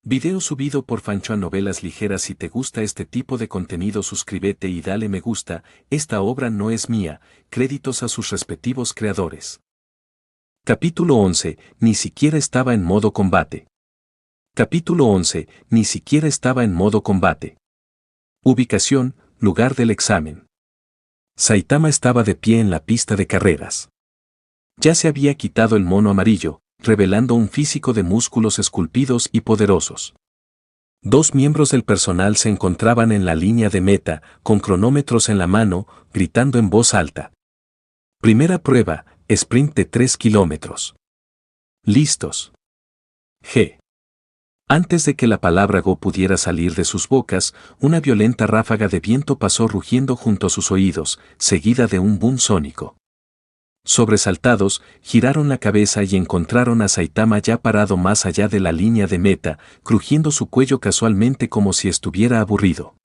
Video subido por Fancho a Novelas Ligeras. Si te gusta este tipo de contenido, suscríbete y dale me gusta. Esta obra no es mía, créditos a sus respectivos creadores. Capítulo 11. Ni siquiera estaba en modo combate. Capítulo 11. Ni siquiera estaba en modo combate. Ubicación, lugar del examen. Saitama estaba de pie en la pista de carreras. Ya se había quitado el mono amarillo, revelando un físico de músculos esculpidos y poderosos. Dos miembros del personal se encontraban en la línea de meta, con cronómetros en la mano, gritando en voz alta. Primera prueba, sprint de 3 kilómetros. Listos. G. Antes de que la palabra Go pudiera salir de sus bocas, una violenta ráfaga de viento pasó rugiendo junto a sus oídos, seguida de un boom sónico. Sobresaltados, giraron la cabeza y encontraron a Saitama ya parado más allá de la línea de meta, crujiendo su cuello casualmente como si estuviera aburrido.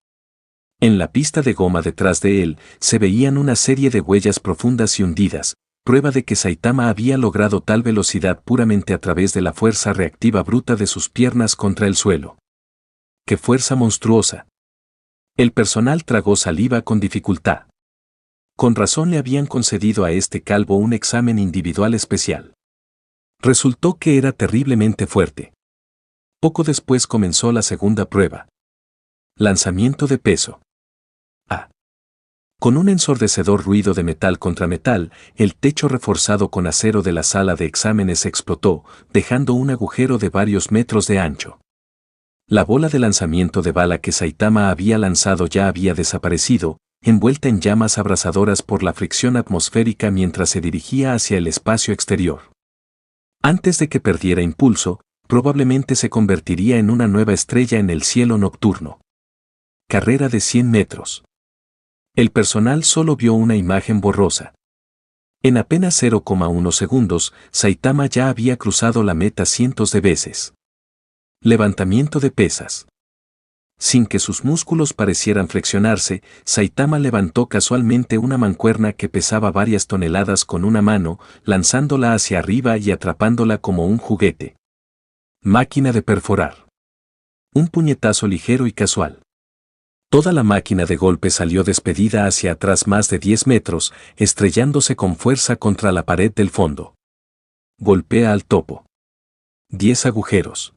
En la pista de goma detrás de él, se veían una serie de huellas profundas y hundidas, prueba de que Saitama había logrado tal velocidad puramente a través de la fuerza reactiva bruta de sus piernas contra el suelo. ¡Qué fuerza monstruosa! El personal tragó saliva con dificultad. Con razón le habían concedido a este calvo un examen individual especial. Resultó que era terriblemente fuerte. Poco después comenzó la segunda prueba. Lanzamiento de peso. A. Con un ensordecedor ruido de metal contra metal, el techo reforzado con acero de la sala de exámenes explotó, dejando un agujero de varios metros de ancho. La bola de lanzamiento de bala que Saitama había lanzado ya había desaparecido, envuelta en llamas abrasadoras por la fricción atmosférica mientras se dirigía hacia el espacio exterior. Antes de que perdiera impulso, probablemente se convertiría en una nueva estrella en el cielo nocturno. Carrera de 100 metros. El personal solo vio una imagen borrosa. En apenas 0,1 segundos, Saitama ya había cruzado la meta cientos de veces. Levantamiento de pesas. Sin que sus músculos parecieran flexionarse, Saitama levantó casualmente una mancuerna que pesaba varias toneladas con una mano, lanzándola hacia arriba y atrapándola como un juguete. Máquina de perforar. Un puñetazo ligero y casual. Toda la máquina de golpe salió despedida hacia atrás más de 10 metros, estrellándose con fuerza contra la pared del fondo. Golpea al topo. 10 agujeros.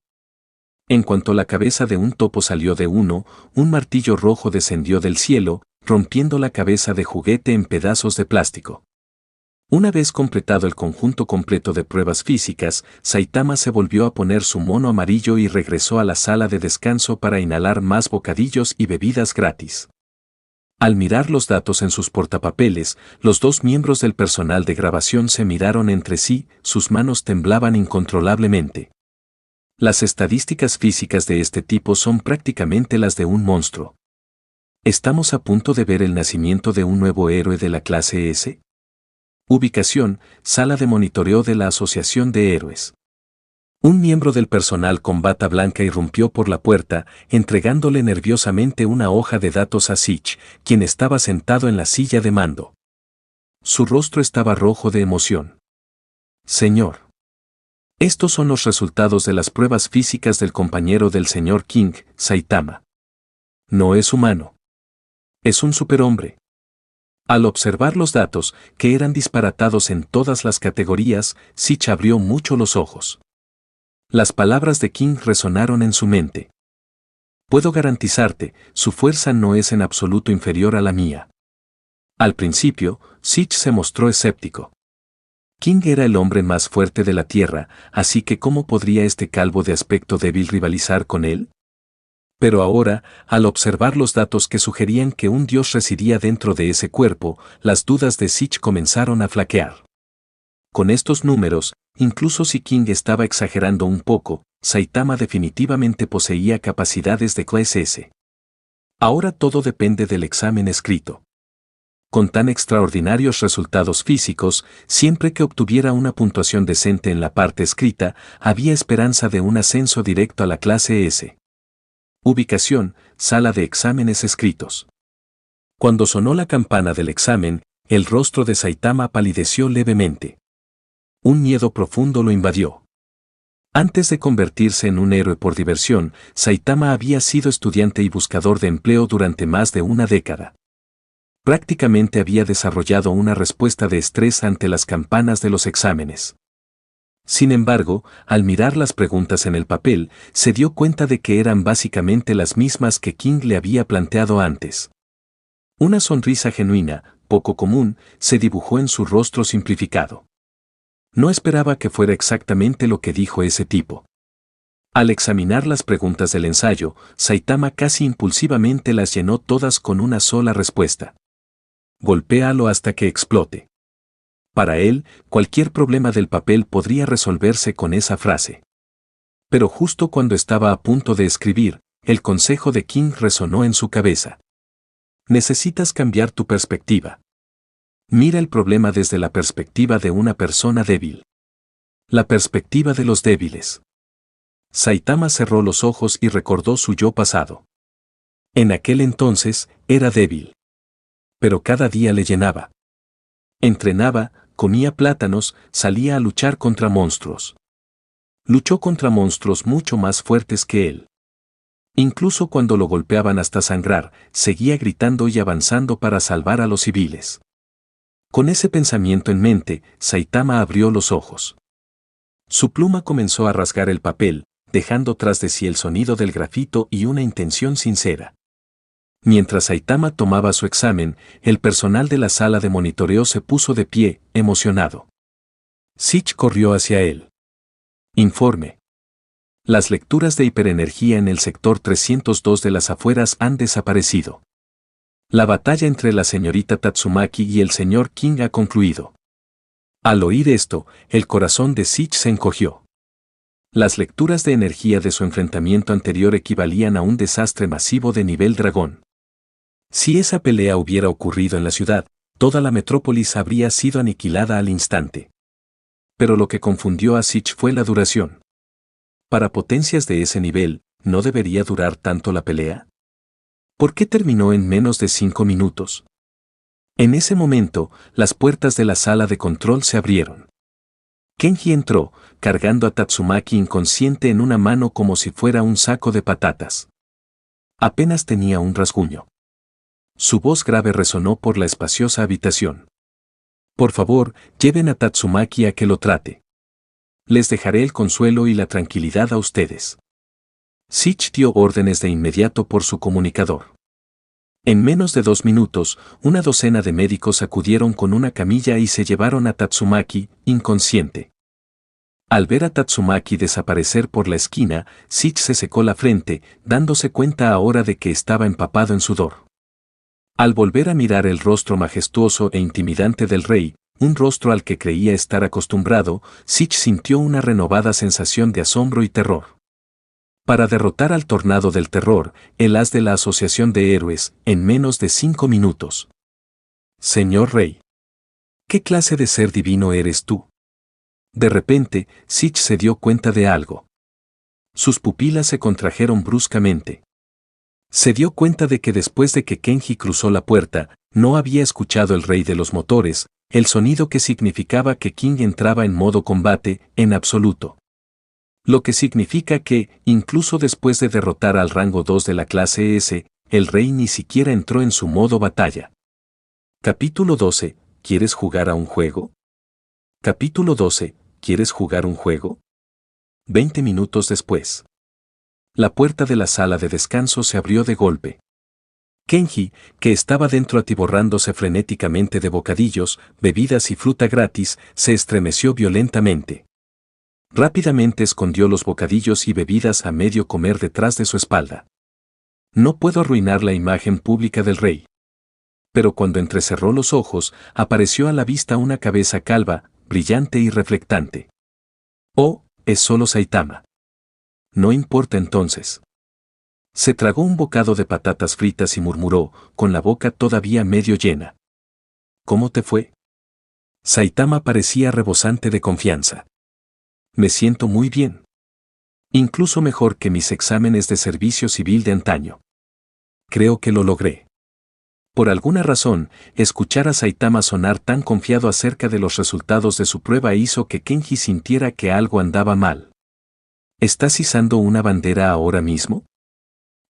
En cuanto la cabeza de un topo salió de uno, un martillo rojo descendió del cielo, rompiendo la cabeza de juguete en pedazos de plástico. Una vez completado el conjunto completo de pruebas físicas, Saitama se volvió a poner su mono amarillo y regresó a la sala de descanso para inhalar más bocadillos y bebidas gratis. Al mirar los datos en sus portapapeles, los dos miembros del personal de grabación se miraron entre sí, sus manos temblaban incontrolablemente. Las estadísticas físicas de este tipo son prácticamente las de un monstruo. ¿Estamos a punto de ver el nacimiento de un nuevo héroe de la clase S? Ubicación, sala de monitoreo de la Asociación de Héroes. Un miembro del personal con bata blanca irrumpió por la puerta, entregándole nerviosamente una hoja de datos a Sich, quien estaba sentado en la silla de mando. Su rostro estaba rojo de emoción. Señor. Estos son los resultados de las pruebas físicas del compañero del señor King, Saitama. No es humano. Es un superhombre. Al observar los datos, que eran disparatados en todas las categorías, Sich abrió mucho los ojos. Las palabras de King resonaron en su mente. Puedo garantizarte, su fuerza no es en absoluto inferior a la mía. Al principio, Sich se mostró escéptico. King era el hombre más fuerte de la Tierra, así que ¿cómo podría este calvo de aspecto débil rivalizar con él? Pero ahora, al observar los datos que sugerían que un dios residía dentro de ese cuerpo, las dudas de Sich comenzaron a flaquear. Con estos números, incluso si King estaba exagerando un poco, Saitama definitivamente poseía capacidades de clase S. Ahora todo depende del examen escrito. Con tan extraordinarios resultados físicos, siempre que obtuviera una puntuación decente en la parte escrita, había esperanza de un ascenso directo a la clase S. Ubicación, sala de exámenes escritos. Cuando sonó la campana del examen, el rostro de Saitama palideció levemente. Un miedo profundo lo invadió. Antes de convertirse en un héroe por diversión, Saitama había sido estudiante y buscador de empleo durante más de una década. Prácticamente había desarrollado una respuesta de estrés ante las campanas de los exámenes. Sin embargo, al mirar las preguntas en el papel, se dio cuenta de que eran básicamente las mismas que King le había planteado antes. Una sonrisa genuina, poco común, se dibujó en su rostro simplificado. No esperaba que fuera exactamente lo que dijo ese tipo. Al examinar las preguntas del ensayo, Saitama casi impulsivamente las llenó todas con una sola respuesta. Golpéalo hasta que explote. Para él, cualquier problema del papel podría resolverse con esa frase. Pero justo cuando estaba a punto de escribir, el consejo de King resonó en su cabeza. Necesitas cambiar tu perspectiva. Mira el problema desde la perspectiva de una persona débil. La perspectiva de los débiles. Saitama cerró los ojos y recordó su yo pasado. En aquel entonces, era débil. Pero cada día le llenaba. Entrenaba, comía plátanos, salía a luchar contra monstruos. Luchó contra monstruos mucho más fuertes que él. Incluso cuando lo golpeaban hasta sangrar, seguía gritando y avanzando para salvar a los civiles. Con ese pensamiento en mente, Saitama abrió los ojos. Su pluma comenzó a rasgar el papel, dejando tras de sí el sonido del grafito y una intención sincera. Mientras Saitama tomaba su examen, el personal de la sala de monitoreo se puso de pie, emocionado. Sitch corrió hacia él. Informe. Las lecturas de hiperenergía en el sector 302 de las afueras han desaparecido. La batalla entre la señorita Tatsumaki y el señor King ha concluido. Al oír esto, el corazón de Sitch se encogió. Las lecturas de energía de su enfrentamiento anterior equivalían a un desastre masivo de nivel dragón. Si esa pelea hubiera ocurrido en la ciudad, toda la metrópolis habría sido aniquilada al instante. Pero lo que confundió a Sitch fue la duración. Para potencias de ese nivel, ¿no debería durar tanto la pelea? ¿Por qué terminó en menos de 5 minutos? En ese momento, las puertas de la sala de control se abrieron. Kenji entró, cargando a Tatsumaki inconsciente en una mano como si fuera un saco de patatas. Apenas tenía un rasguño. Su voz grave resonó por la espaciosa habitación. Por favor, lleven a Tatsumaki a que lo trate. Les dejaré el consuelo y la tranquilidad a ustedes. Sitch dio órdenes de inmediato por su comunicador. En menos de 2 minutos, una docena de médicos acudieron con una camilla y se llevaron a Tatsumaki, inconsciente. Al ver a Tatsumaki desaparecer por la esquina, Sitch se secó la frente, dándose cuenta ahora de que estaba empapado en sudor. Al volver a mirar el rostro majestuoso e intimidante del rey, un rostro al que creía estar acostumbrado, Sitch sintió una renovada sensación de asombro y terror. Para derrotar al tornado del terror, el as de la Asociación de Héroes, en menos de 5 minutos. Señor Rey. ¿Qué clase de ser divino eres tú? De repente, Sitch se dio cuenta de algo. Sus pupilas se contrajeron bruscamente. Se dio cuenta de que después de que Kenji cruzó la puerta, no había escuchado el rey de los motores, el sonido que significaba que King entraba en modo combate, en absoluto. Lo que significa que, incluso después de derrotar al rango 2 de la clase S, el rey ni siquiera entró en su modo batalla. Capítulo 12. ¿Quieres jugar a un juego? Capítulo 12. ¿Quieres jugar un juego? 20 minutos después. La puerta de la sala de descanso se abrió de golpe. Kenji, que estaba dentro atiborrándose frenéticamente de bocadillos, bebidas y fruta gratis, se estremeció violentamente. Rápidamente escondió los bocadillos y bebidas a medio comer detrás de su espalda. No puedo arruinar la imagen pública del rey. Pero cuando entrecerró los ojos, apareció a la vista una cabeza calva, brillante y reflectante. Oh, es solo Saitama. No importa entonces. Se tragó un bocado de patatas fritas y murmuró, con la boca todavía medio llena. ¿Cómo te fue? Saitama parecía rebosante de confianza. Me siento muy bien. Incluso mejor que mis exámenes de servicio civil de antaño. Creo que lo logré. Por alguna razón, escuchar a Saitama sonar tan confiado acerca de los resultados de su prueba hizo que Kenji sintiera que algo andaba mal. ¿Estás izando una bandera ahora mismo?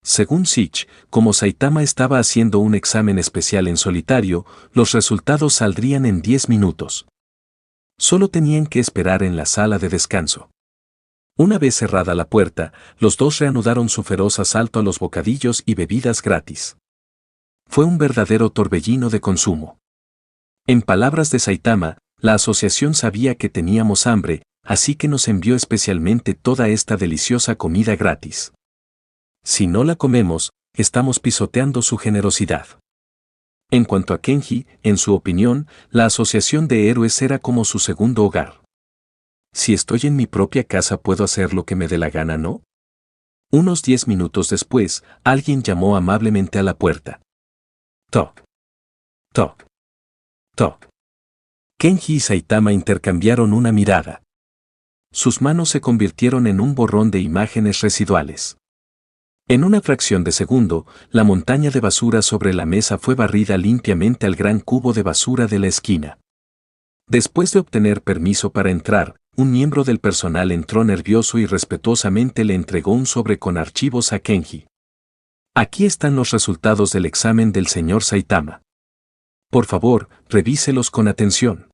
Según Sich, como Saitama estaba haciendo un examen especial en solitario, los resultados saldrían en 10 minutos. Solo tenían que esperar en la sala de descanso. Una vez cerrada la puerta, los dos reanudaron su feroz asalto a los bocadillos y bebidas gratis. Fue un verdadero torbellino de consumo. En palabras de Saitama, la asociación sabía que teníamos hambre, así que nos envió especialmente toda esta deliciosa comida gratis. Si no la comemos, estamos pisoteando su generosidad. En cuanto a Kenji, en su opinión, la asociación de héroes era como su segundo hogar. Si estoy en mi propia casa puedo hacer lo que me dé la gana, ¿no? Unos 10 minutos después, alguien llamó amablemente a la puerta. Toc. Toc. Toc. Kenji y Saitama intercambiaron una mirada. Sus manos se convirtieron en un borrón de imágenes residuales. En una fracción de segundo, la montaña de basura sobre la mesa fue barrida limpiamente al gran cubo de basura de la esquina. Después de obtener permiso para entrar, un miembro del personal entró nervioso y respetuosamente le entregó un sobre con archivos a Kenji. Aquí están los resultados del examen del señor Saitama. Por favor, revíselos con atención.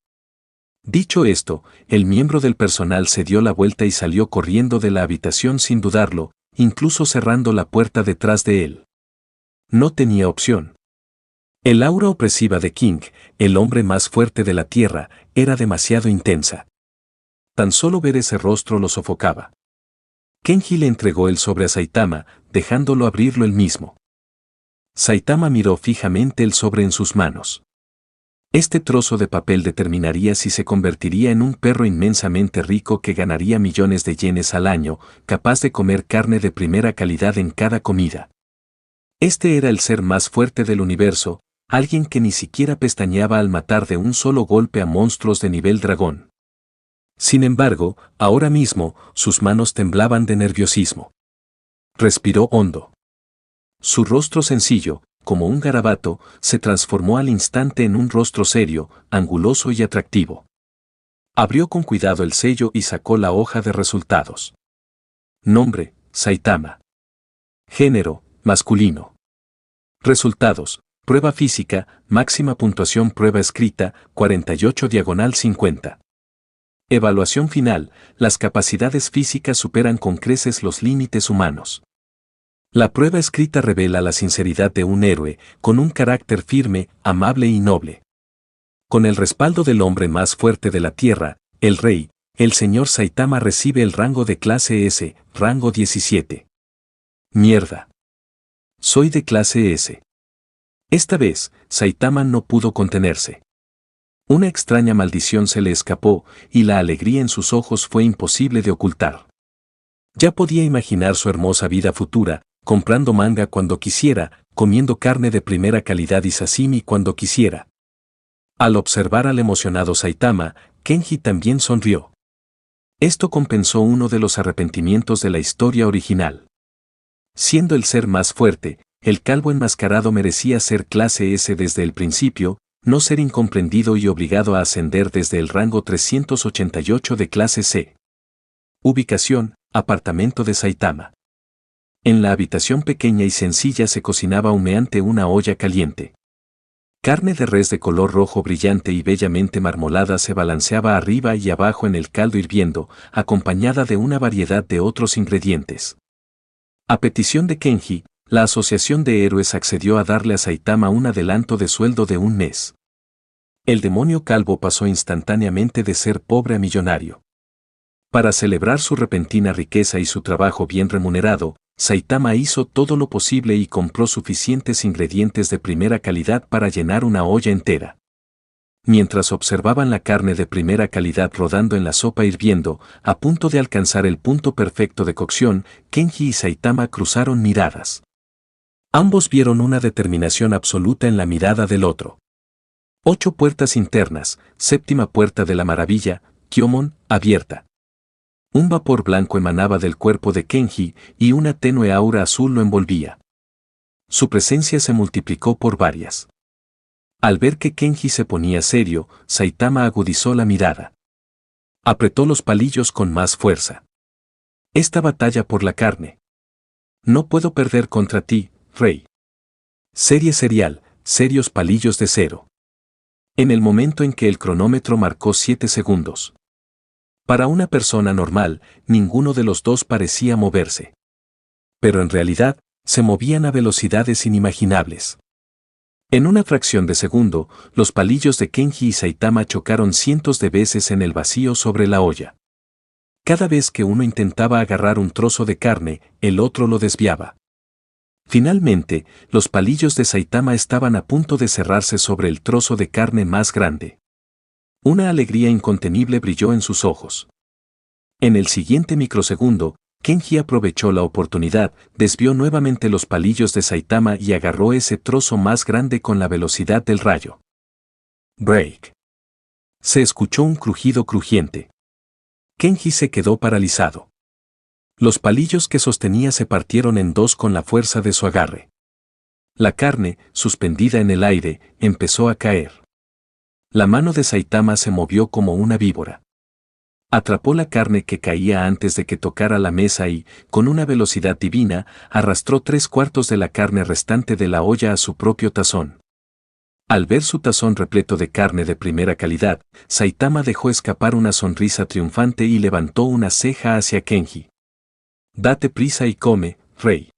Dicho esto, el miembro del personal se dio la vuelta y salió corriendo de la habitación sin dudarlo, incluso cerrando la puerta detrás de él. No tenía opción. El aura opresiva de King, el hombre más fuerte de la Tierra, era demasiado intensa. Tan solo ver ese rostro lo sofocaba. Kenji le entregó el sobre a Saitama, dejándolo abrirlo él mismo. Saitama miró fijamente el sobre en sus manos. Este trozo de papel determinaría si se convertiría en un perro inmensamente rico que ganaría millones de yenes al año, capaz de comer carne de primera calidad en cada comida. Este era el ser más fuerte del universo, alguien que ni siquiera pestañeaba al matar de un solo golpe a monstruos de nivel dragón. Sin embargo, ahora mismo, sus manos temblaban de nerviosismo. Respiró hondo. Su rostro sencillo, como un garabato, se transformó al instante en un rostro serio, anguloso y atractivo. Abrió con cuidado el sello y sacó la hoja de resultados. Nombre, Saitama. Género, masculino. Resultados, prueba física, máxima puntuación prueba escrita, 48/50. Evaluación final, las capacidades físicas superan con creces los límites humanos. La prueba escrita revela la sinceridad de un héroe, con un carácter firme, amable y noble. Con el respaldo del hombre más fuerte de la Tierra, el rey, el señor Saitama recibe el rango de clase S, rango 17. Mierda. Soy de clase S. Esta vez, Saitama no pudo contenerse. Una extraña maldición se le escapó, y la alegría en sus ojos fue imposible de ocultar. Ya podía imaginar su hermosa vida futura, comprando manga cuando quisiera, comiendo carne de primera calidad y sashimi cuando quisiera. Al observar al emocionado Saitama, Kenji también sonrió. Esto compensó uno de los arrepentimientos de la historia original. Siendo el ser más fuerte, el calvo enmascarado merecía ser clase S desde el principio, no ser incomprendido y obligado a ascender desde el rango 388 de clase C. Ubicación, apartamento de Saitama. En la habitación pequeña y sencilla se cocinaba humeante una olla caliente. Carne de res de color rojo brillante y bellamente marmolada se balanceaba arriba y abajo en el caldo hirviendo, acompañada de una variedad de otros ingredientes. A petición de Kenji, la Asociación de Héroes accedió a darle a Saitama un adelanto de sueldo de un mes. El demonio calvo pasó instantáneamente de ser pobre a millonario. Para celebrar su repentina riqueza y su trabajo bien remunerado, Saitama hizo todo lo posible y compró suficientes ingredientes de primera calidad para llenar una olla entera. Mientras observaban la carne de primera calidad rodando en la sopa hirviendo, a punto de alcanzar el punto perfecto de cocción, Kenji y Saitama cruzaron miradas. Ambos vieron una determinación absoluta en la mirada del otro. 8 puertas internas, séptima puerta de la maravilla, Kyomon, abierta. Un vapor blanco emanaba del cuerpo de Kenji y una tenue aura azul lo envolvía. Su presencia se multiplicó por varias. Al ver que Kenji se ponía serio, Saitama agudizó la mirada. Apretó los palillos con más fuerza. Esta batalla por la carne. No puedo perder contra ti, Rey. Serie serial, serios palillos de cero. En el momento en que el cronómetro marcó 7 segundos. Para una persona normal, ninguno de los dos parecía moverse. Pero en realidad, se movían a velocidades inimaginables. En una fracción de segundo, los palillos de Kenji y Saitama chocaron cientos de veces en el vacío sobre la olla. Cada vez que uno intentaba agarrar un trozo de carne, el otro lo desviaba. Finalmente, los palillos de Saitama estaban a punto de cerrarse sobre el trozo de carne más grande. Una alegría incontenible brilló en sus ojos. En el siguiente microsegundo, Kenji aprovechó la oportunidad, desvió nuevamente los palillos de Saitama y agarró ese trozo más grande con la velocidad del rayo. Break. Se escuchó un crujido crujiente. Kenji se quedó paralizado. Los palillos que sostenía se partieron en dos con la fuerza de su agarre. La carne, suspendida en el aire, empezó a caer. La mano de Saitama se movió como una víbora. Atrapó la carne que caía antes de que tocara la mesa y, con una velocidad divina, arrastró 3/4 de la carne restante de la olla a su propio tazón. Al ver su tazón repleto de carne de primera calidad, Saitama dejó escapar una sonrisa triunfante y levantó una ceja hacia Kenji. Date prisa y come, Rey.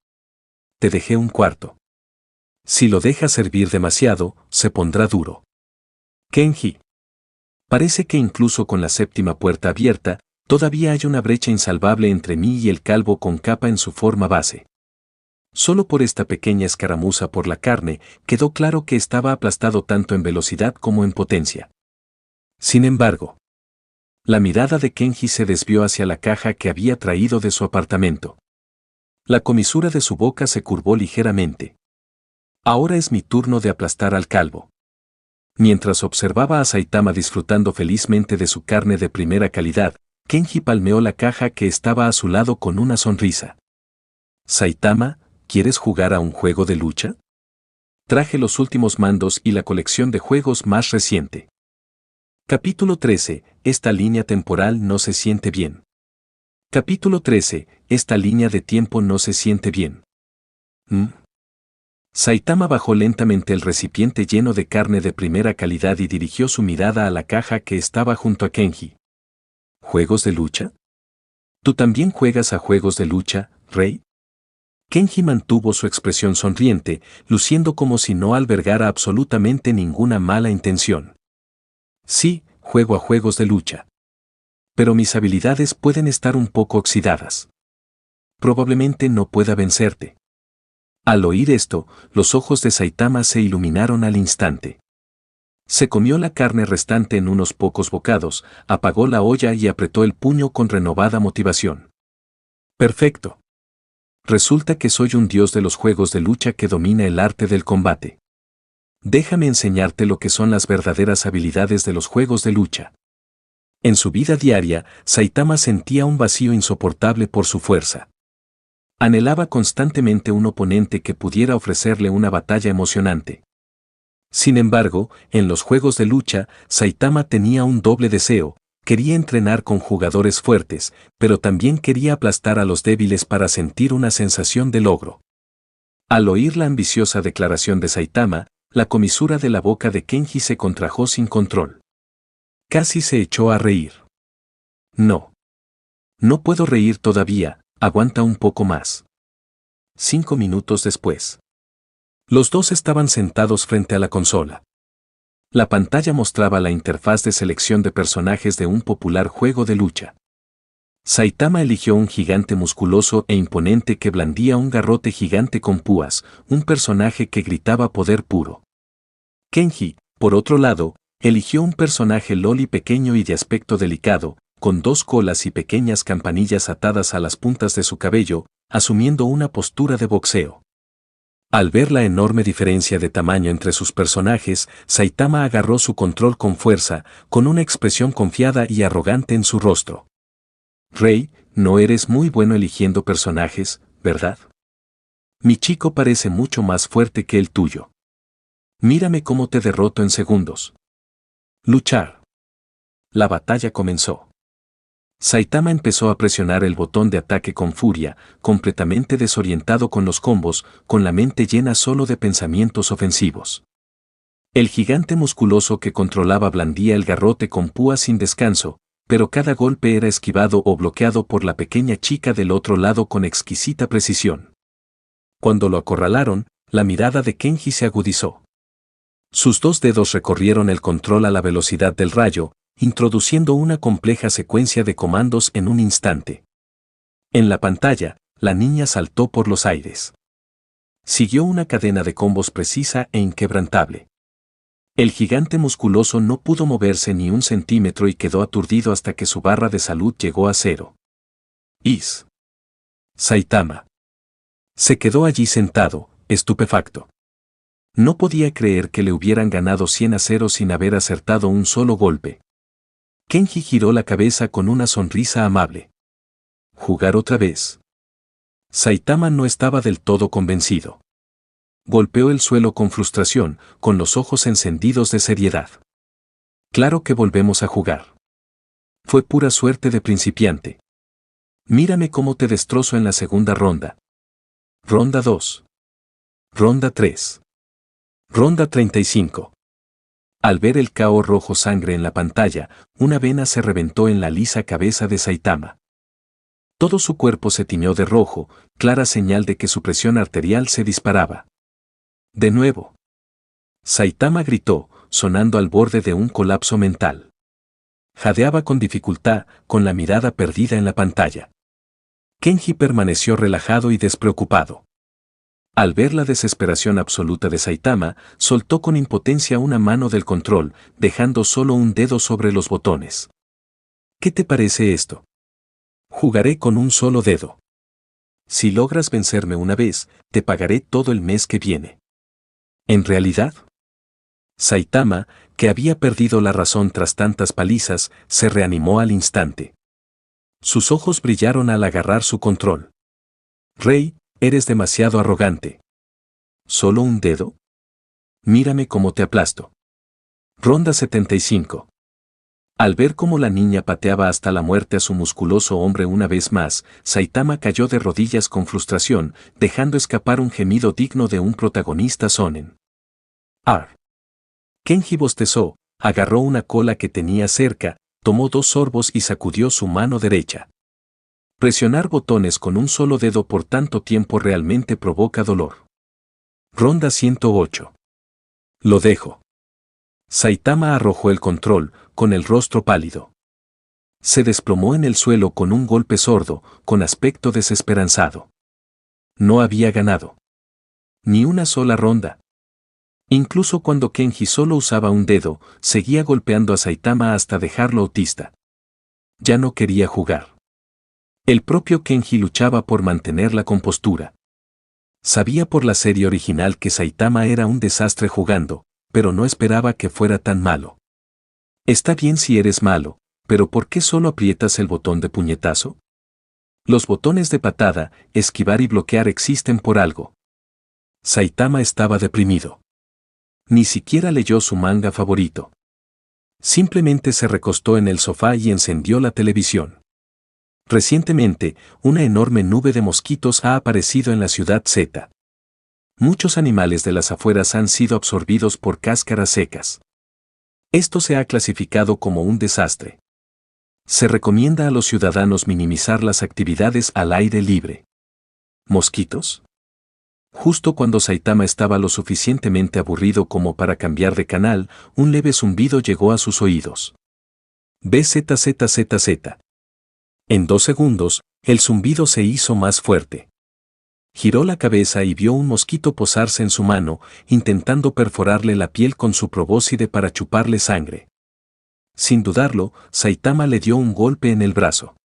Te dejé 1/4. Si lo dejas hervir demasiado, se pondrá duro. Kenji. Parece que incluso con la 7ª puerta abierta, todavía hay una brecha insalvable entre mí y el calvo con capa en su forma base. Solo por esta pequeña escaramuza por la carne, quedó claro que estaba aplastado tanto en velocidad como en potencia. Sin embargo, la mirada de Kenji se desvió hacia la caja que había traído de su apartamento. La comisura de su boca se curvó ligeramente. Ahora es mi turno de aplastar al calvo. Mientras observaba a Saitama disfrutando felizmente de su carne de primera calidad, Kenji palmeó la caja que estaba a su lado con una sonrisa. Saitama, ¿quieres jugar a un juego de lucha? Traje los últimos mandos y la colección de juegos más reciente. Capítulo 13. Esta línea temporal no se siente bien. Capítulo 13. Esta línea de tiempo no se siente bien. Saitama bajó lentamente el recipiente lleno de carne de primera calidad y dirigió su mirada a la caja que estaba junto a Kenji. ¿Juegos de lucha? ¿Tú también juegas a juegos de lucha, Rey? Kenji mantuvo su expresión sonriente, luciendo como si no albergara absolutamente ninguna mala intención. Sí, juego a juegos de lucha. Pero mis habilidades pueden estar un poco oxidadas. Probablemente no pueda vencerte. Al oír esto, los ojos de Saitama se iluminaron al instante. Se comió la carne restante en unos pocos bocados, apagó la olla y apretó el puño con renovada motivación. Perfecto. Resulta que soy un dios de los juegos de lucha que domina el arte del combate. Déjame enseñarte lo que son las verdaderas habilidades de los juegos de lucha. En su vida diaria, Saitama sentía un vacío insoportable por su fuerza. Anhelaba constantemente un oponente que pudiera ofrecerle una batalla emocionante. Sin embargo, en los juegos de lucha, Saitama tenía un doble deseo: quería entrenar con jugadores fuertes, pero también quería aplastar a los débiles para sentir una sensación de logro. Al oír la ambiciosa declaración de Saitama, la comisura de la boca de Kenji se contrajo sin control. Casi se echó a reír. No. No puedo reír todavía. Aguanta un poco más. 5 minutos después. Los dos estaban sentados frente a la consola. La pantalla mostraba la interfaz de selección de personajes de un popular juego de lucha. Saitama eligió un gigante musculoso e imponente que blandía un garrote gigante con púas, un personaje que gritaba poder puro. Kenji, por otro lado, eligió un personaje loli pequeño y de aspecto delicado, con 2 colas y pequeñas campanillas atadas a las puntas de su cabello, asumiendo una postura de boxeo. Al ver la enorme diferencia de tamaño entre sus personajes, Saitama agarró su control con fuerza, con una expresión confiada y arrogante en su rostro. Rey, no eres muy bueno eligiendo personajes, ¿verdad? Mi chico parece mucho más fuerte que el tuyo. Mírame cómo te derroto en segundos. Luchar. La batalla comenzó. Saitama empezó a presionar el botón de ataque con furia, completamente desorientado con los combos, con la mente llena solo de pensamientos ofensivos. El gigante musculoso que controlaba blandía el garrote con púas sin descanso, pero cada golpe era esquivado o bloqueado por la pequeña chica del otro lado con exquisita precisión. Cuando lo acorralaron, la mirada de Kenji se agudizó. Sus dos dedos recorrieron el control a la velocidad del rayo, introduciendo una compleja secuencia de comandos en un instante. En la pantalla, la niña saltó por los aires. Siguió una cadena de combos precisa e inquebrantable. El gigante musculoso no pudo moverse ni un centímetro y quedó aturdido hasta que su barra de salud llegó a 0. Saitama. Se quedó allí sentado, estupefacto. No podía creer que le hubieran ganado 100-0 sin haber acertado un solo golpe. Kenji giró la cabeza con una sonrisa amable. ¿Jugar otra vez? Saitama no estaba del todo convencido. Golpeó el suelo con frustración, con los ojos encendidos de seriedad. Claro que volvemos a jugar. Fue pura suerte de principiante. Mírame cómo te destrozo en la segunda ronda. Ronda 2. Ronda 3. Ronda 35. Al ver el cao rojo sangre en la pantalla, una vena se reventó en la lisa cabeza de Saitama. Todo su cuerpo se tiñó de rojo, clara señal de que su presión arterial se disparaba. De nuevo. Saitama gritó, sonando al borde de un colapso mental. Jadeaba con dificultad, con la mirada perdida en la pantalla. Kenji permaneció relajado y despreocupado. Al ver la desesperación absoluta de Saitama, soltó con impotencia una mano del control, dejando solo un dedo sobre los botones. ¿Qué te parece esto? Jugaré con un solo dedo. Si logras vencerme una vez, te pagaré todo el mes que viene. ¿En realidad? Saitama, que había perdido la razón tras tantas palizas, se reanimó al instante. Sus ojos brillaron al agarrar su control. Rey, eres demasiado arrogante. ¿Solo un dedo? Mírame cómo te aplasto. Ronda 75. Al ver cómo la niña pateaba hasta la muerte a su musculoso hombre una vez más, Saitama cayó de rodillas con frustración, dejando escapar un gemido digno de un protagonista shonen. ¡Ar! Kenji bostezó, agarró una cola que tenía cerca, tomó 2 sorbos y sacudió su mano derecha. Presionar botones con un solo dedo por tanto tiempo realmente provoca dolor. Ronda 108. Lo dejo. Saitama arrojó el control, con el rostro pálido. Se desplomó en el suelo con un golpe sordo, con aspecto desesperanzado. No había ganado. Ni una sola ronda. Incluso cuando Kenji solo usaba un dedo, seguía golpeando a Saitama hasta dejarlo autista. Ya no quería jugar. El propio Kenji luchaba por mantener la compostura. Sabía por la serie original que Saitama era un desastre jugando, pero no esperaba que fuera tan malo. Está bien si eres malo, pero ¿por qué solo aprietas el botón de puñetazo? Los botones de patada, esquivar y bloquear existen por algo. Saitama estaba deprimido. Ni siquiera leyó su manga favorito. Simplemente se recostó en el sofá y encendió la televisión. Recientemente, una enorme nube de mosquitos ha aparecido en la ciudad Z. Muchos animales de las afueras han sido absorbidos por cáscaras secas. Esto se ha clasificado como un desastre. Se recomienda a los ciudadanos minimizar las actividades al aire libre. ¿Mosquitos? Justo cuando Saitama estaba lo suficientemente aburrido como para cambiar de canal, un leve zumbido llegó a sus oídos. BZZZZ. En 2 segundos, el zumbido se hizo más fuerte. Giró la cabeza y vio un mosquito posarse en su mano, intentando perforarle la piel con su probóscide para chuparle sangre. Sin dudarlo, Saitama le dio un golpe en el brazo.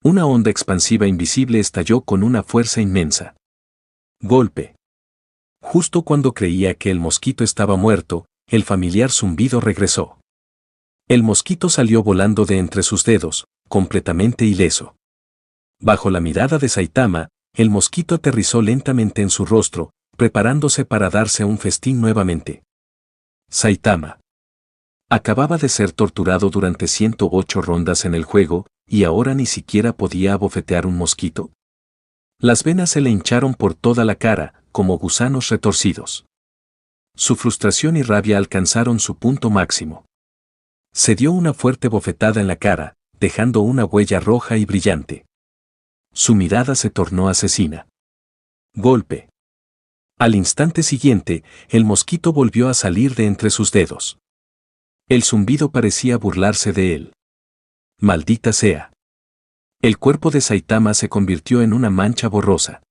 Una onda expansiva invisible estalló con una fuerza inmensa. Golpe. Justo cuando creía que el mosquito estaba muerto, el familiar zumbido regresó. El mosquito salió volando de entre sus dedos, completamente ileso. Bajo la mirada de Saitama, el mosquito aterrizó lentamente en su rostro, preparándose para darse un festín nuevamente. Saitama acababa de ser torturado durante 108 rondas en el juego, ¿y ahora ni siquiera podía abofetear un mosquito? Las venas se le hincharon por toda la cara, como gusanos retorcidos. Su frustración y rabia alcanzaron su punto máximo. Se dio una fuerte bofetada en la cara, dejando una huella roja y brillante. Su mirada se tornó asesina. Golpe. Al instante siguiente, el mosquito volvió a salir de entre sus dedos. El zumbido parecía burlarse de él. Maldita sea. El cuerpo de Saitama se convirtió en una mancha borrosa.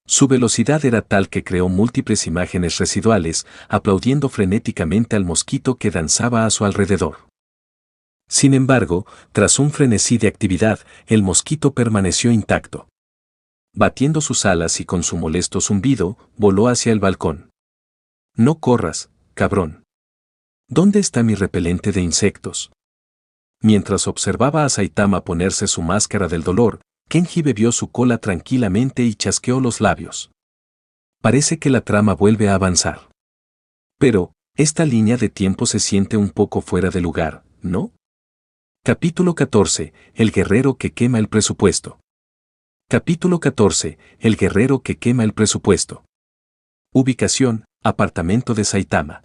Su velocidad era tal que creó múltiples imágenes residuales, aplaudiendo frenéticamente al mosquito que danzaba a su alrededor. Sin embargo, tras un frenesí de actividad, el mosquito permaneció intacto. Batiendo sus alas y con su molesto zumbido, voló hacia el balcón. No corras, cabrón. ¿Dónde está mi repelente de insectos? Mientras observaba a Saitama ponerse su máscara del dolor, Kenji bebió su cola tranquilamente y chasqueó los labios. Parece que la trama vuelve a avanzar. Pero, esta línea de tiempo se siente un poco fuera de lugar, ¿no? Capítulo 14. El guerrero que quema el presupuesto. Capítulo 14. El guerrero que quema el presupuesto. Ubicación: apartamento de Saitama.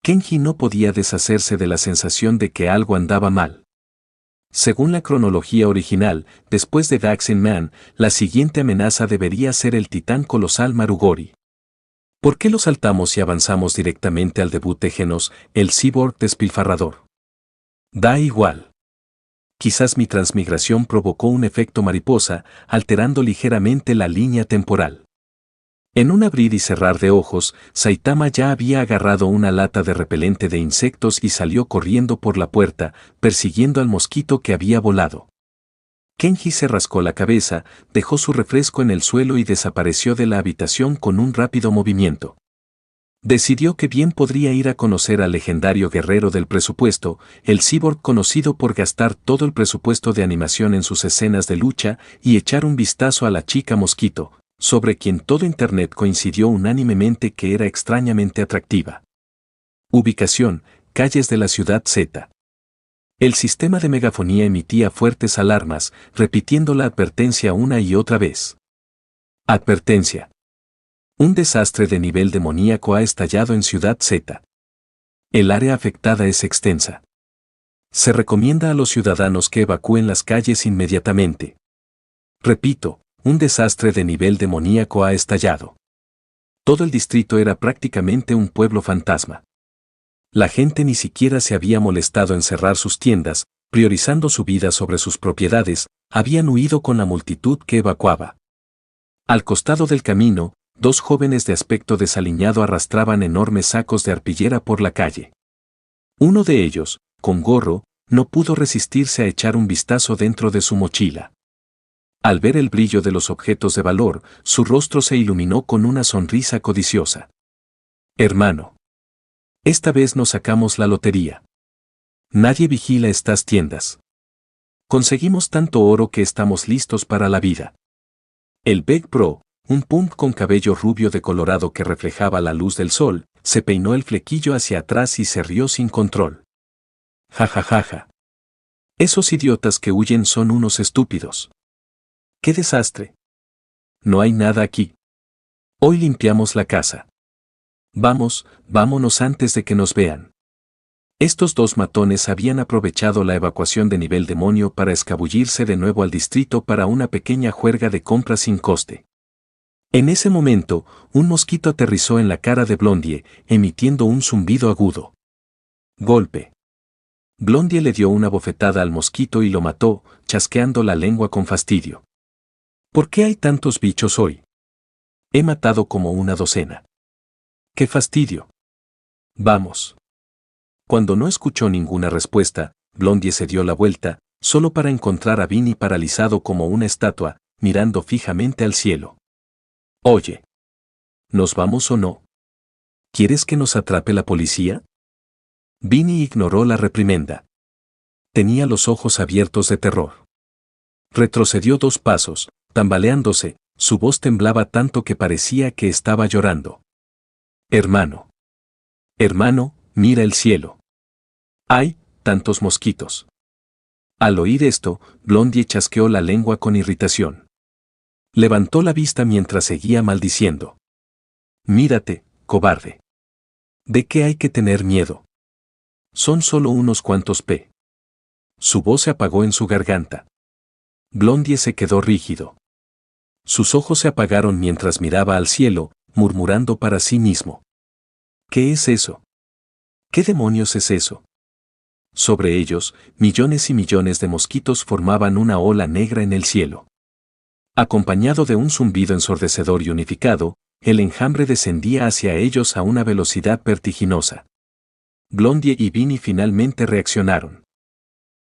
Kenji no podía deshacerse de la sensación de que algo andaba mal. Según la cronología original, después de Daxin Man, la siguiente amenaza debería ser el titán colosal Marugori. ¿Por qué lo saltamos y avanzamos directamente al debut de Genos, el cyborg despilfarrador? Da igual. Quizás mi transmigración provocó un efecto mariposa, alterando ligeramente la línea temporal. En un abrir y cerrar de ojos, Saitama ya había agarrado una lata de repelente de insectos y salió corriendo por la puerta, persiguiendo al mosquito que había volado. Kenji se rascó la cabeza, dejó su refresco en el suelo y desapareció de la habitación con un rápido movimiento. Decidió que bien podría ir a conocer al legendario guerrero del presupuesto, el cyborg conocido por gastar todo el presupuesto de animación en sus escenas de lucha, y echar un vistazo a la chica mosquito, sobre quien todo Internet coincidió unánimemente que era extrañamente atractiva. Ubicación: calles de la ciudad Z. El sistema de megafonía emitía fuertes alarmas, repitiendo la advertencia una y otra vez. Advertencia. Un desastre de nivel demoníaco ha estallado en Ciudad Z. El área afectada es extensa. Se recomienda a los ciudadanos que evacúen las calles inmediatamente. Repito, un desastre de nivel demoníaco ha estallado. Todo el distrito era prácticamente un pueblo fantasma. La gente ni siquiera se había molestado en cerrar sus tiendas, priorizando su vida sobre sus propiedades, habían huido con la multitud que evacuaba. Al costado del camino, dos jóvenes de aspecto desaliñado arrastraban enormes sacos de arpillera por la calle. Uno de ellos, con gorro, no pudo resistirse a echar un vistazo dentro de su mochila. Al ver el brillo de los objetos de valor, su rostro se iluminó con una sonrisa codiciosa. Hermano. Esta vez nos sacamos la lotería. Nadie vigila estas tiendas. Conseguimos tanto oro que estamos listos para la vida. El Big Bro, un punk con cabello rubio decolorado que reflejaba la luz del sol, se peinó el flequillo hacia atrás y se rió sin control. Ja ja ja ja. Esos idiotas que huyen son unos estúpidos. ¡Qué desastre! No hay nada aquí. Hoy limpiamos la casa. Vamos, vámonos antes de que nos vean. Estos dos matones habían aprovechado la evacuación de nivel demonio para escabullirse de nuevo al distrito para una pequeña juerga de compras sin coste. En ese momento, un mosquito aterrizó en la cara de Blondie, emitiendo un zumbido agudo. Golpe. Blondie le dio una bofetada al mosquito y lo mató, chasqueando la lengua con fastidio. ¿Por qué hay tantos bichos hoy? He matado como una docena. ¡Qué fastidio! Vamos. Cuando no escuchó ninguna respuesta, Blondie se dio la vuelta, solo para encontrar a Vinny paralizado como una estatua, mirando fijamente al cielo. Oye. ¿Nos vamos o no? ¿Quieres que nos atrape la policía? Vinny ignoró la reprimenda. Tenía los ojos abiertos de terror. Retrocedió 2 pasos, tambaleándose, su voz temblaba tanto que parecía que estaba llorando. Hermano. Hermano, mira el cielo. ¡Ay, tantos mosquitos! Al oír esto, Blondie chasqueó la lengua con irritación. Levantó la vista mientras seguía maldiciendo. Mírate, cobarde. ¿De qué hay que tener miedo? Son solo unos cuantos p. Su voz se apagó en su garganta. Blondie se quedó rígido. Sus ojos se apagaron mientras miraba al cielo, murmurando para sí mismo. ¿Qué es eso? ¿Qué demonios es eso? Sobre ellos, millones y millones de mosquitos formaban una ola negra en el cielo. Acompañado de un zumbido ensordecedor y unificado, el enjambre descendía hacia ellos a una velocidad vertiginosa. Blondie y Vinny finalmente reaccionaron.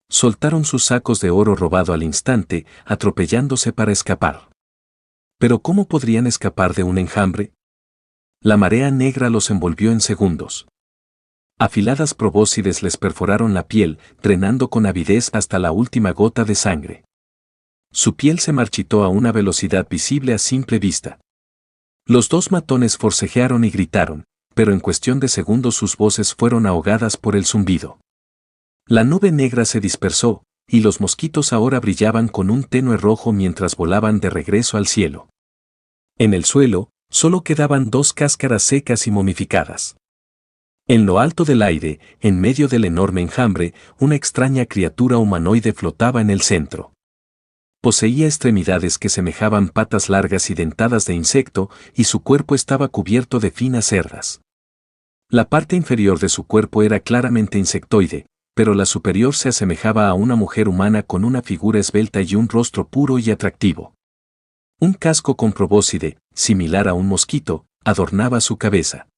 Soltaron sus sacos de oro robado al instante, atropellándose para escapar. ¿Pero cómo podrían escapar de un enjambre? La marea negra los envolvió en segundos. Afiladas probóscides les perforaron la piel, drenando con avidez hasta la última gota de sangre. Su piel se marchitó a una velocidad visible a simple vista. Los dos matones forcejearon y gritaron, pero en cuestión de segundos sus voces fueron ahogadas por el zumbido. La nube negra se dispersó, y los mosquitos ahora brillaban con un tenue rojo mientras volaban de regreso al cielo. En el suelo, solo quedaban dos cáscaras secas y momificadas. En lo alto del aire, en medio del enorme enjambre, una extraña criatura humanoide flotaba en el centro. Poseía extremidades que semejaban patas largas y dentadas de insecto, y su cuerpo estaba cubierto de finas cerdas. La parte inferior de su cuerpo era claramente insectoide, pero la superior se asemejaba a una mujer humana con una figura esbelta y un rostro puro y atractivo. Un casco con probóscide, similar a un mosquito, adornaba su cabeza.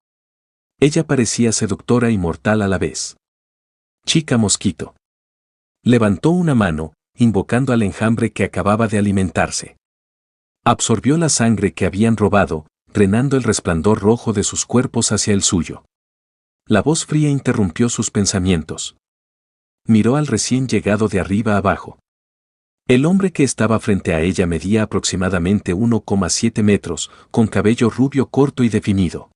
Ella parecía seductora y mortal a la vez. Chica mosquito. Levantó una mano, invocando al enjambre que acababa de alimentarse. Absorbió la sangre que habían robado, drenando el resplandor rojo de sus cuerpos hacia el suyo. La voz fría interrumpió sus pensamientos. Miró al recién llegado de arriba abajo. El hombre que estaba frente a ella medía aproximadamente 1,7 metros, con cabello rubio corto y definido.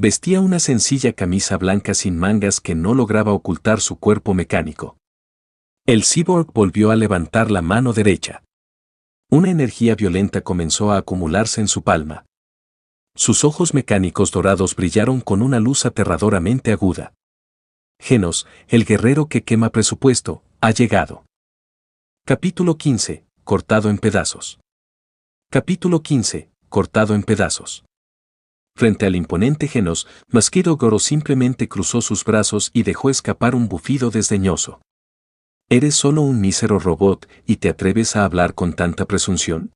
Vestía una sencilla camisa blanca sin mangas que no lograba ocultar su cuerpo mecánico. El cyborg volvió a levantar la mano derecha. Una energía violenta comenzó a acumularse en su palma. Sus ojos mecánicos dorados brillaron con una luz aterradoramente aguda. Genos, el guerrero que quema presupuesto, ha llegado. Capítulo 15. Cortado en pedazos. Capítulo 15. Cortado en pedazos. Frente al imponente Genos, Mosquito Goro simplemente cruzó sus brazos y dejó escapar un bufido desdeñoso. ¿Eres solo un mísero robot y te atreves a hablar con tanta presunción?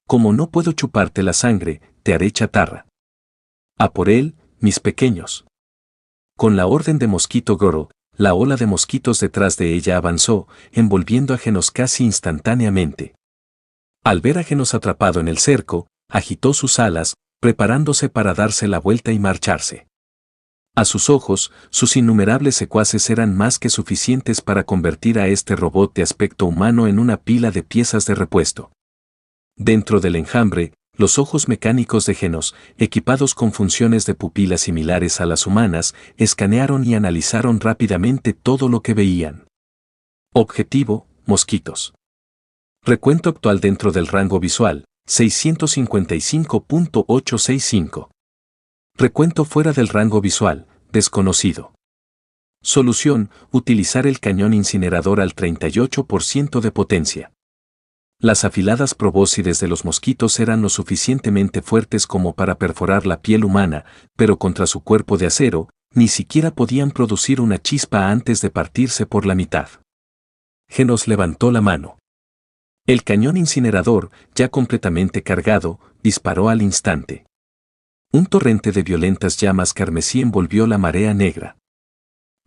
Como no puedo chuparte la sangre, te haré chatarra. A por él, mis pequeños. Con la orden de Mosquito Goro, la ola de mosquitos detrás de ella avanzó, envolviendo a Genos casi instantáneamente. Al ver a Genos atrapado en el cerco, agitó sus alas, preparándose para darse la vuelta y marcharse. A sus ojos, sus innumerables secuaces eran más que suficientes para convertir a este robot de aspecto humano en una pila de piezas de repuesto. Dentro del enjambre, los ojos mecánicos de Genos, equipados con funciones de pupila similares a las humanas, escanearon y analizaron rápidamente todo lo que veían. Objetivo: mosquitos. Recuento actual dentro del rango visual: 655.865. Recuento fuera del rango visual: desconocido. Solución: utilizar el cañón incinerador al 38% de potencia. Las afiladas probóscides de los mosquitos eran lo suficientemente fuertes como para perforar la piel humana, pero contra su cuerpo de acero, ni siquiera podían producir una chispa antes de partirse por la mitad. Genos levantó la mano. El cañón incinerador, ya completamente cargado, disparó al instante. Un torrente de violentas llamas carmesí envolvió la marea negra.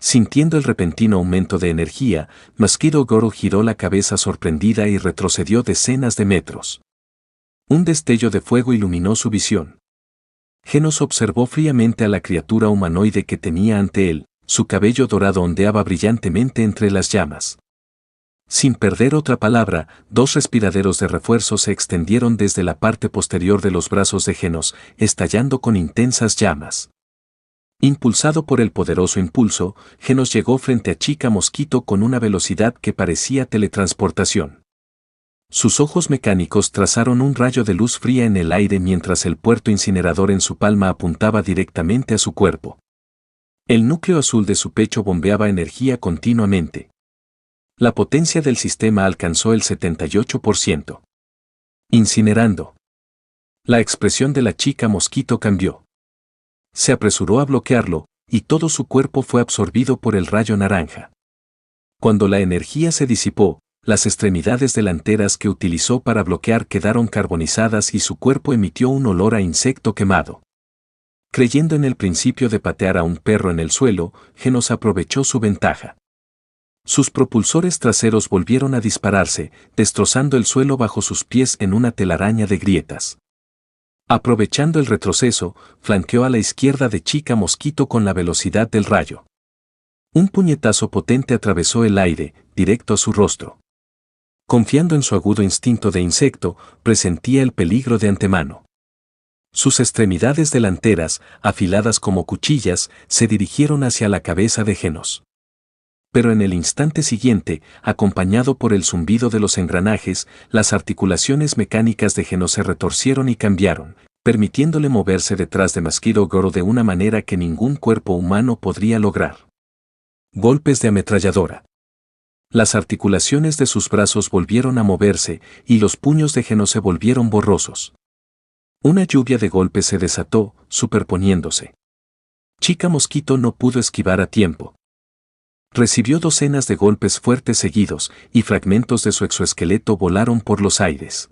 Sintiendo el repentino aumento de energía, Mosquito Goro giró la cabeza sorprendida y retrocedió decenas de metros. Un destello de fuego iluminó su visión. Genos observó fríamente a la criatura humanoide que tenía ante él, su cabello dorado ondeaba brillantemente entre las llamas. Sin perder otra palabra, dos respiraderos de refuerzo se extendieron desde la parte posterior de los brazos de Genos, estallando con intensas llamas. Impulsado por el poderoso impulso, Genos llegó frente a Chica Mosquito con una velocidad que parecía teletransportación. Sus ojos mecánicos trazaron un rayo de luz fría en el aire mientras el puerto incinerador en su palma apuntaba directamente a su cuerpo. El núcleo azul de su pecho bombeaba energía continuamente. La potencia del sistema alcanzó el 78%. Incinerando. La expresión de la Chica Mosquito cambió. Se apresuró a bloquearlo, y todo su cuerpo fue absorbido por el rayo naranja. Cuando la energía se disipó, las extremidades delanteras que utilizó para bloquear quedaron carbonizadas y su cuerpo emitió un olor a insecto quemado. Creyendo en el principio de patear a un perro en el suelo, Genos aprovechó su ventaja. Sus propulsores traseros volvieron a dispararse, destrozando el suelo bajo sus pies en una telaraña de grietas. Aprovechando el retroceso, flanqueó a la izquierda de Chica Mosquito con la velocidad del rayo. Un puñetazo potente atravesó el aire, directo a su rostro. Confiando en su agudo instinto de insecto, presentía el peligro de antemano. Sus extremidades delanteras, afiladas como cuchillas, se dirigieron hacia la cabeza de Genos. Pero en el instante siguiente, acompañado por el zumbido de los engranajes, las articulaciones mecánicas de Genos se retorcieron y cambiaron, permitiéndole moverse detrás de Mosquito Girl de una manera que ningún cuerpo humano podría lograr. Golpes de ametralladora. Las articulaciones de sus brazos volvieron a moverse, y los puños de Genos se volvieron borrosos. Una lluvia de golpes se desató, superponiéndose. Chica Mosquito no pudo esquivar a tiempo. Recibió docenas de golpes fuertes seguidos, y fragmentos de su exoesqueleto volaron por los aires.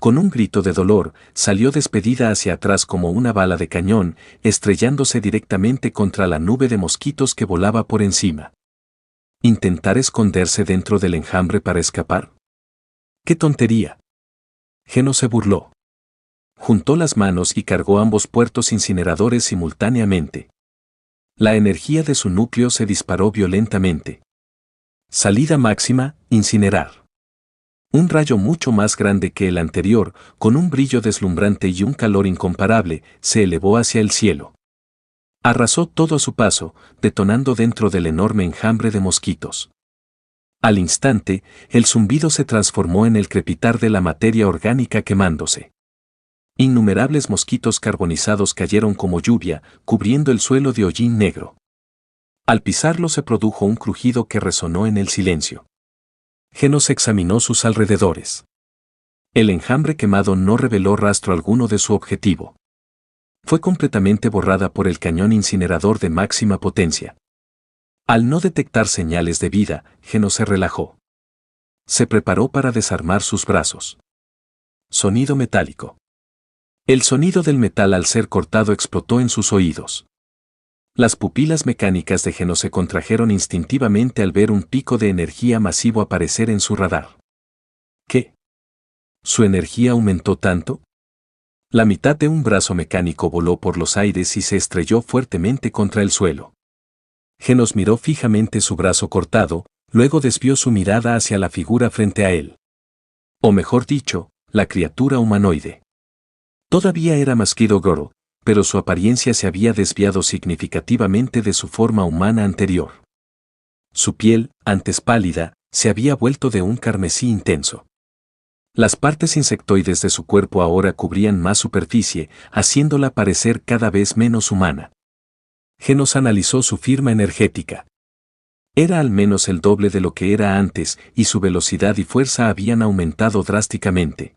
Con un grito de dolor, salió despedida hacia atrás como una bala de cañón, estrellándose directamente contra la nube de mosquitos que volaba por encima. ¿Intentar esconderse dentro del enjambre para escapar? ¡Qué tontería! Genos se burló. Juntó las manos y cargó ambos puertos incineradores simultáneamente. La energía de su núcleo se disparó violentamente. Salida máxima, incinerar. Un rayo mucho más grande que el anterior, con un brillo deslumbrante y un calor incomparable, se elevó hacia el cielo. Arrasó todo a su paso, detonando dentro del enorme enjambre de mosquitos. Al instante, el zumbido se transformó en el crepitar de la materia orgánica quemándose. Innumerables mosquitos carbonizados cayeron como lluvia, cubriendo el suelo de hollín negro. Al pisarlo se produjo un crujido que resonó en el silencio. Genos examinó sus alrededores. El enjambre quemado no reveló rastro alguno de su objetivo. Fue completamente borrada por el cañón incinerador de máxima potencia. Al no detectar señales de vida, Genos se relajó. Se preparó para desarmar sus brazos. Sonido metálico. El sonido del metal al ser cortado explotó en sus oídos. Las pupilas mecánicas de Genos se contrajeron instintivamente al ver un pico de energía masivo aparecer en su radar. ¿Qué? ¿Su energía aumentó tanto? La mitad de un brazo mecánico voló por los aires y se estrelló fuertemente contra el suelo. Genos miró fijamente su brazo cortado, luego desvió su mirada hacia la figura frente a él. O mejor dicho, la criatura humanoide. Todavía era Mosquito Girl, pero su apariencia se había desviado significativamente de su forma humana anterior. Su piel, antes pálida, se había vuelto de un carmesí intenso. Las partes insectoides de su cuerpo ahora cubrían más superficie, haciéndola parecer cada vez menos humana. Genos analizó su firma energética. Era al menos el doble de lo que era antes, y su velocidad y fuerza habían aumentado drásticamente.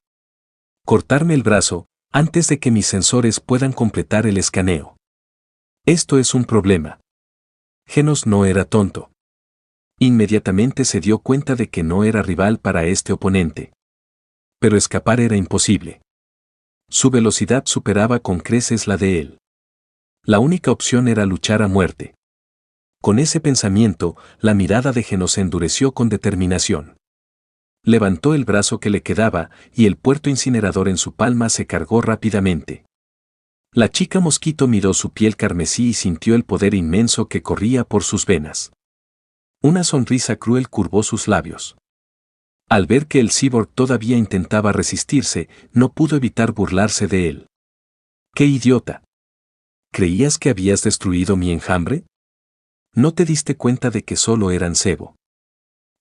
Cortarme el brazo, antes de que mis sensores puedan completar el escaneo. Esto es un problema. Genos no era tonto. Inmediatamente se dio cuenta de que no era rival para este oponente. Pero escapar era imposible. Su velocidad superaba con creces la de él. La única opción era luchar a muerte. Con ese pensamiento, la mirada de Genos se endureció con determinación. Levantó el brazo que le quedaba, y el puerto incinerador en su palma se cargó rápidamente. La Chica Mosquito miró su piel carmesí y sintió el poder inmenso que corría por sus venas. Una sonrisa cruel curvó sus labios. Al ver que el cyborg todavía intentaba resistirse, no pudo evitar burlarse de él. ¡Qué idiota! ¿Creías que habías destruido mi enjambre? ¿No te diste cuenta de que solo eran cebo?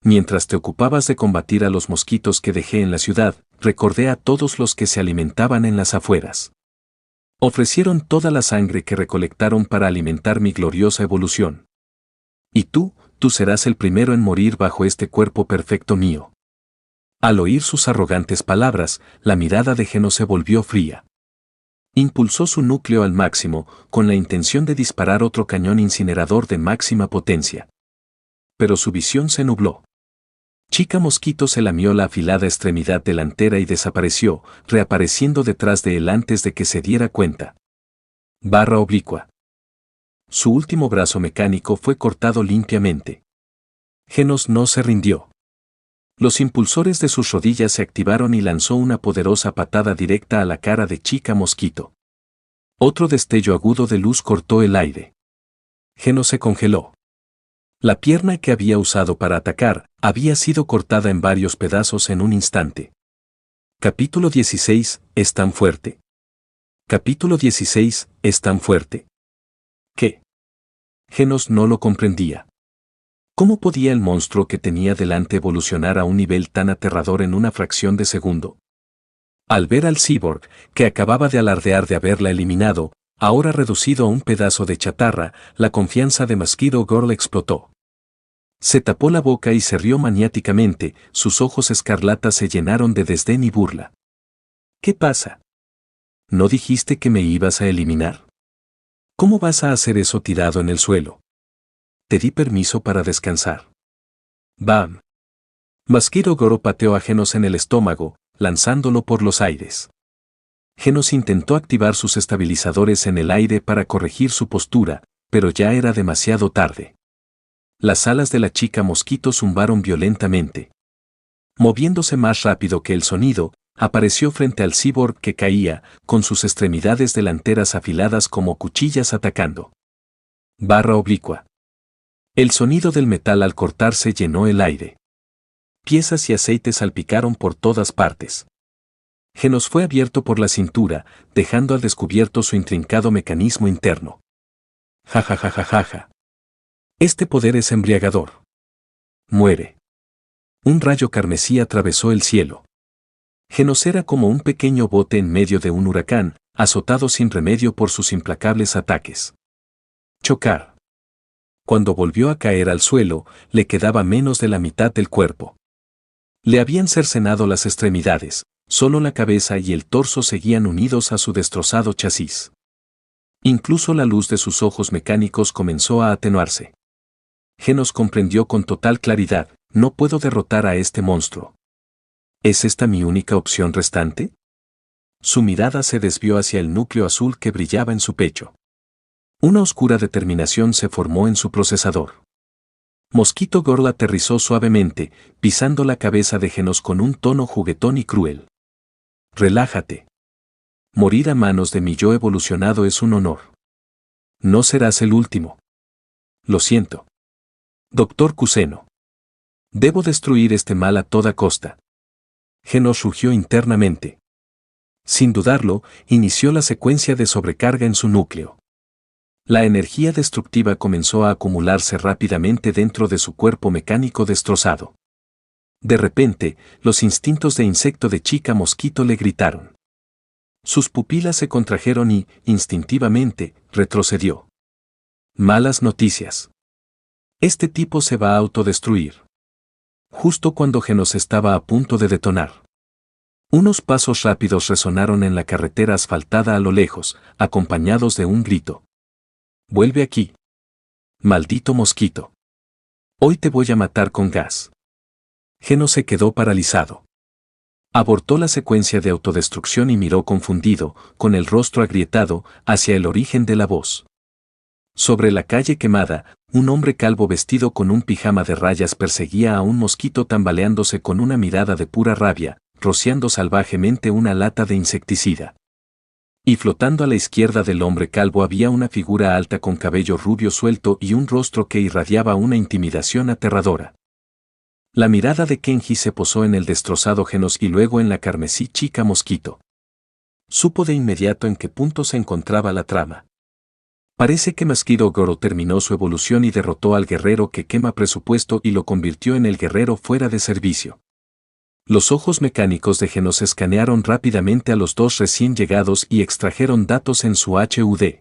Mientras te ocupabas de combatir a los mosquitos que dejé en la ciudad, recordé a todos los que se alimentaban en las afueras. Ofrecieron toda la sangre que recolectaron para alimentar mi gloriosa evolución. Y tú serás el primero en morir bajo este cuerpo perfecto mío. Al oír sus arrogantes palabras, la mirada de Genos se volvió fría. Impulsó su núcleo al máximo, con la intención de disparar otro cañón incinerador de máxima potencia. Pero su visión se nubló. Chica Mosquito se lamió la afilada extremidad delantera y desapareció, reapareciendo detrás de él antes de que se diera cuenta. Barra oblicua. Su último brazo mecánico fue cortado limpiamente. Genos no se rindió. Los impulsores de sus rodillas se activaron y lanzó una poderosa patada directa a la cara de Chica Mosquito. Otro destello agudo de luz cortó el aire. Genos se congeló. La pierna que había usado para atacar había sido cortada en varios pedazos en un instante. Capítulo 16. ¿Es tan fuerte? Capítulo 16. ¿Es tan fuerte? ¿Qué? Genos no lo comprendía. ¿Cómo podía el monstruo que tenía delante evolucionar a un nivel tan aterrador en una fracción de segundo? Al ver al cyborg, que acababa de alardear de haberla eliminado, ahora reducido a un pedazo de chatarra, la confianza de Mosquito Girl explotó. Se tapó la boca y se rió maniáticamente, sus ojos escarlatas se llenaron de desdén y burla. ¿Qué pasa? ¿No dijiste que me ibas a eliminar? ¿Cómo vas a hacer eso tirado en el suelo? Te di permiso para descansar. ¡Bam! Mosquito Girl pateó a Genos en el estómago, lanzándolo por los aires. Genos intentó activar sus estabilizadores en el aire para corregir su postura, pero ya era demasiado tarde. Las alas de la chica mosquito zumbaron violentamente. Moviéndose más rápido que el sonido, apareció frente al cyborg que caía, con sus extremidades delanteras afiladas como cuchillas atacando. Barra oblicua. El sonido del metal al cortarse llenó el aire. Piezas y aceite salpicaron por todas partes. Genos fue abierto por la cintura, dejando al descubierto su intrincado mecanismo interno. Ja ja ja ja ja ja. Este poder es embriagador. Muere. Un rayo carmesí atravesó el cielo. Genos era como un pequeño bote en medio de un huracán, azotado sin remedio por sus implacables ataques. Chocar. Cuando volvió a caer al suelo, le quedaba menos de la mitad del cuerpo. Le habían cercenado las extremidades, solo la cabeza y el torso seguían unidos a su destrozado chasis. Incluso la luz de sus ojos mecánicos comenzó a atenuarse. Genos comprendió con total claridad, no puedo derrotar a este monstruo. ¿Es esta mi única opción restante? Su mirada se desvió hacia el núcleo azul que brillaba en su pecho. Una oscura determinación se formó en su procesador. Mosquito Girl aterrizó suavemente, pisando la cabeza de Genos con un tono juguetón y cruel. Relájate. Morir a manos de mi yo evolucionado es un honor. No serás el último. Lo siento. Doctor Cuseno. Debo destruir este mal a toda costa. Genos rugió internamente. Sin dudarlo, inició la secuencia de sobrecarga en su núcleo. La energía destructiva comenzó a acumularse rápidamente dentro de su cuerpo mecánico destrozado. De repente, los instintos de insecto de Chica Mosquito le gritaron. Sus pupilas se contrajeron y, instintivamente, retrocedió. Malas noticias. Este tipo se va a autodestruir. Justo cuando Genos estaba a punto de detonar. Unos pasos rápidos resonaron en la carretera asfaltada a lo lejos, acompañados de un grito. Vuelve aquí. Maldito mosquito. Hoy te voy a matar con gas. Genos se quedó paralizado. Abortó la secuencia de autodestrucción y miró confundido, con el rostro agrietado, hacia el origen de la voz. Sobre la calle quemada, un hombre calvo vestido con un pijama de rayas perseguía a un mosquito tambaleándose con una mirada de pura rabia, rociando salvajemente una lata de insecticida. Y flotando a la izquierda del hombre calvo había una figura alta con cabello rubio suelto y un rostro que irradiaba una intimidación aterradora. La mirada de Kenji se posó en el destrozado Genos y luego en la carmesí Chica Mosquito. Supo de inmediato en qué punto se encontraba la trama. Parece que Mosquito Girl terminó su evolución y derrotó al guerrero que quema presupuesto y lo convirtió en el guerrero fuera de servicio. Los ojos mecánicos de Genos escanearon rápidamente a los dos recién llegados y extrajeron datos en su HUD.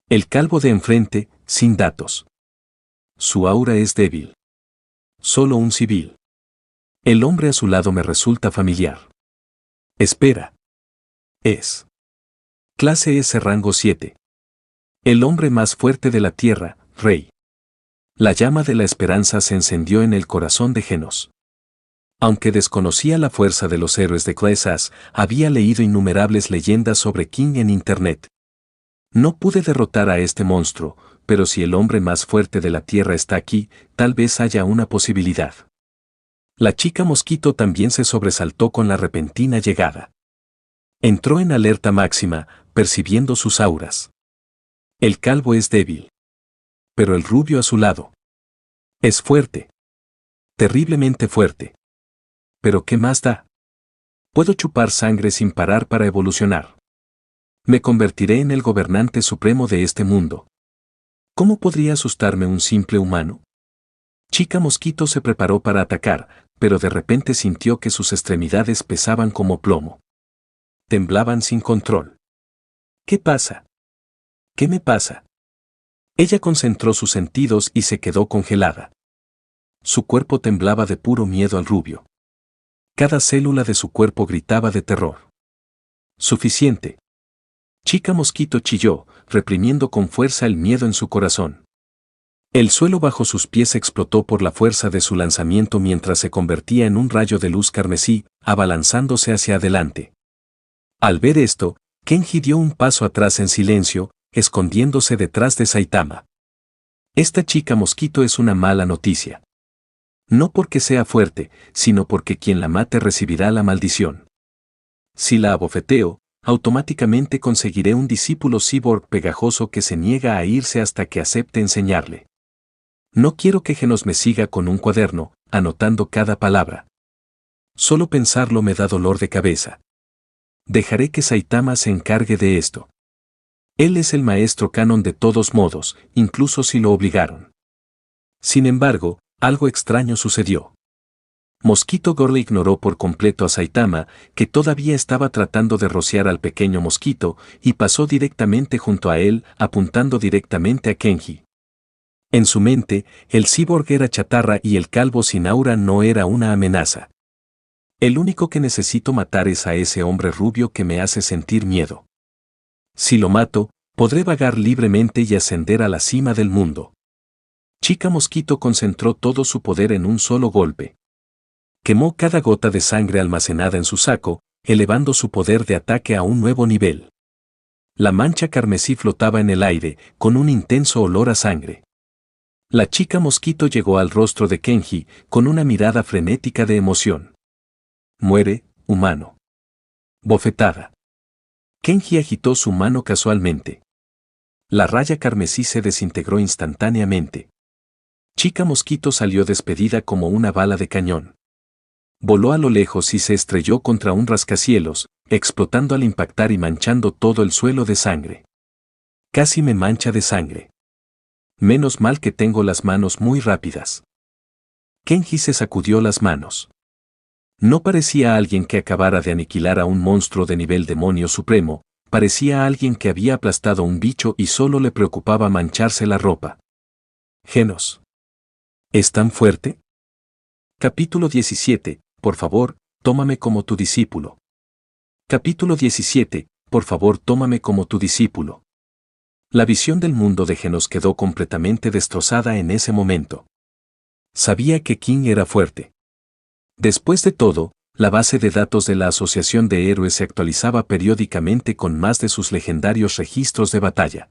El calvo de enfrente, sin datos. Su aura es débil. Solo un civil. El hombre a su lado me resulta familiar. Espera. Es. Clase S rango 7. El hombre más fuerte de la tierra, Rey. La llama de la esperanza se encendió en el corazón de Genos. Aunque desconocía la fuerza de los héroes de Claesas, había leído innumerables leyendas sobre King en Internet. No pude derrotar a este monstruo, pero si el hombre más fuerte de la tierra está aquí, tal vez haya una posibilidad. La chica mosquito también se sobresaltó con la repentina llegada. Entró en alerta máxima, percibiendo sus auras. El calvo es débil. Pero el rubio a su lado. Es fuerte. Terriblemente fuerte. Pero ¿qué más da? Puedo chupar sangre sin parar para evolucionar. Me convertiré en el gobernante supremo de este mundo. ¿Cómo podría asustarme un simple humano? Chica Mosquito se preparó para atacar, pero de repente sintió que sus extremidades pesaban como plomo. Temblaban sin control. ¿Qué pasa? ¿Qué me pasa? Ella concentró sus sentidos y se quedó congelada. Su cuerpo temblaba de puro miedo al rubio. Cada célula de su cuerpo gritaba de terror. Suficiente. Chica Mosquito chilló, reprimiendo con fuerza el miedo en su corazón. El suelo bajo sus pies explotó por la fuerza de su lanzamiento mientras se convertía en un rayo de luz carmesí, abalanzándose hacia adelante. Al ver esto, Kenji dio un paso atrás en silencio, escondiéndose detrás de Saitama. Esta chica mosquito es una mala noticia. No porque sea fuerte, sino porque quien la mate recibirá la maldición. Si la abofeteo, automáticamente conseguiré un discípulo cyborg pegajoso que se niega a irse hasta que acepte enseñarle. No quiero que Genos me siga con un cuaderno, anotando cada palabra. Solo pensarlo me da dolor de cabeza. Dejaré que Saitama se encargue de esto. Él es el maestro canon de todos modos, incluso si lo obligaron. Sin embargo, algo extraño sucedió. Mosquito Girl ignoró por completo a Saitama, que todavía estaba tratando de rociar al pequeño mosquito, y pasó directamente junto a él, apuntando directamente a Kenji. En su mente, el cyborg era chatarra y el calvo sin aura no era una amenaza. El único que necesito matar es a ese hombre rubio que me hace sentir miedo. Si lo mato, podré vagar libremente y ascender a la cima del mundo. Chica Mosquito concentró todo su poder en un solo golpe. Quemó cada gota de sangre almacenada en su saco, elevando su poder de ataque a un nuevo nivel. La mancha carmesí flotaba en el aire, con un intenso olor a sangre. La chica Mosquito llegó al rostro de Kenji, con una mirada frenética de emoción. Muere, humano. Bofetada. Kenji agitó su mano casualmente. La raya carmesí se desintegró instantáneamente. Chica Mosquito salió despedida como una bala de cañón. Voló a lo lejos y se estrelló contra un rascacielos, explotando al impactar y manchando todo el suelo de sangre. Casi me mancha de sangre. Menos mal que tengo las manos muy rápidas. Kenji se sacudió las manos. No parecía alguien que acabara de aniquilar a un monstruo de nivel demonio supremo, parecía alguien que había aplastado un bicho y solo le preocupaba mancharse la ropa. Genos. ¿Es tan fuerte? Capítulo 17. Por favor, tómame como tu discípulo. Capítulo 17. Por favor, tómame como tu discípulo. La visión del mundo de Genos quedó completamente destrozada en ese momento. Sabía que King era fuerte. Después de todo, la base de datos de la Asociación de Héroes se actualizaba periódicamente con más de sus legendarios registros de batalla.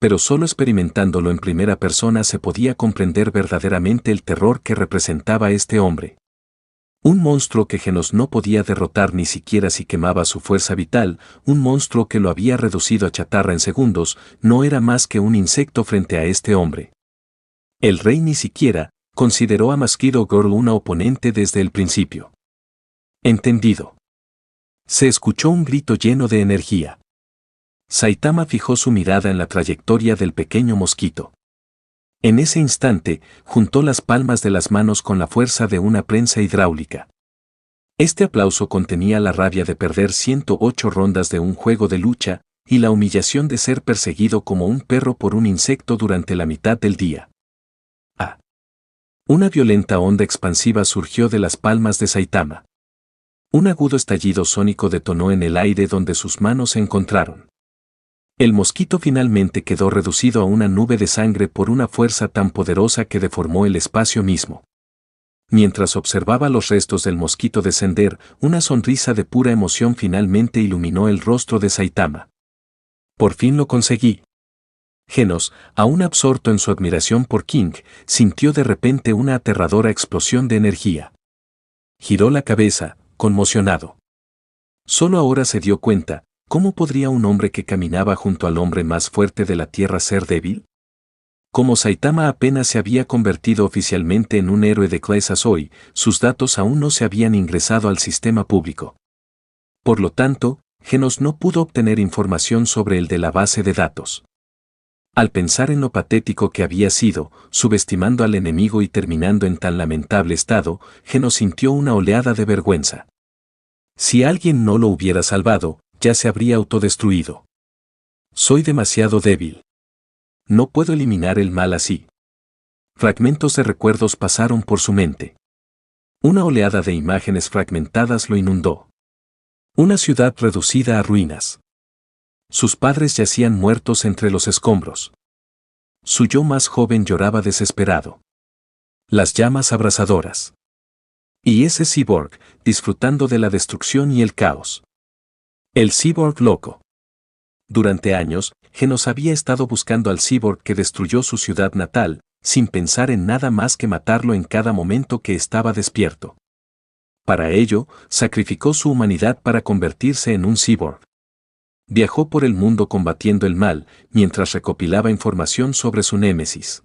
Pero solo experimentándolo en primera persona se podía comprender verdaderamente el terror que representaba este hombre. Un monstruo que Genos no podía derrotar ni siquiera si quemaba su fuerza vital, un monstruo que lo había reducido a chatarra en segundos, no era más que un insecto frente a este hombre. El rey ni siquiera consideró a Mosquito Girl una oponente desde el principio. Entendido. Se escuchó un grito lleno de energía. Saitama fijó su mirada en la trayectoria del pequeño mosquito. En ese instante, juntó las palmas de las manos con la fuerza de una prensa hidráulica. Este aplauso contenía la rabia de perder 108 rondas de un juego de lucha y la humillación de ser perseguido como un perro por un insecto durante la mitad del día. Ah. Una violenta onda expansiva surgió de las palmas de Saitama. Un agudo estallido sónico detonó en el aire donde sus manos se encontraron. El mosquito finalmente quedó reducido a una nube de sangre por una fuerza tan poderosa que deformó el espacio mismo. Mientras observaba los restos del mosquito descender, una sonrisa de pura emoción finalmente iluminó el rostro de Saitama. Por fin lo conseguí. Genos, aún absorto en su admiración por King, sintió de repente una aterradora explosión de energía. Giró la cabeza, conmocionado. Solo ahora se dio cuenta, ¿cómo podría un hombre que caminaba junto al hombre más fuerte de la Tierra ser débil? Como Saitama apenas se había convertido oficialmente en un héroe de clase Asoi, sus datos aún no se habían ingresado al sistema público. Por lo tanto, Genos no pudo obtener información sobre el de la base de datos. Al pensar en lo patético que había sido, subestimando al enemigo y terminando en tan lamentable estado, Genos sintió una oleada de vergüenza. Si alguien no lo hubiera salvado, ya se habría autodestruido. Soy demasiado débil. No puedo eliminar el mal así. Fragmentos de recuerdos pasaron por su mente. Una oleada de imágenes fragmentadas lo inundó. Una ciudad reducida a ruinas. Sus padres yacían muertos entre los escombros. Su yo más joven lloraba desesperado. Las llamas abrasadoras. Y ese cyborg, disfrutando de la destrucción y el caos. El cyborg loco. Durante años, Genos había estado buscando al cyborg que destruyó su ciudad natal, sin pensar en nada más que matarlo en cada momento que estaba despierto. Para ello, sacrificó su humanidad para convertirse en un cyborg. Viajó por el mundo combatiendo el mal, mientras recopilaba información sobre su némesis.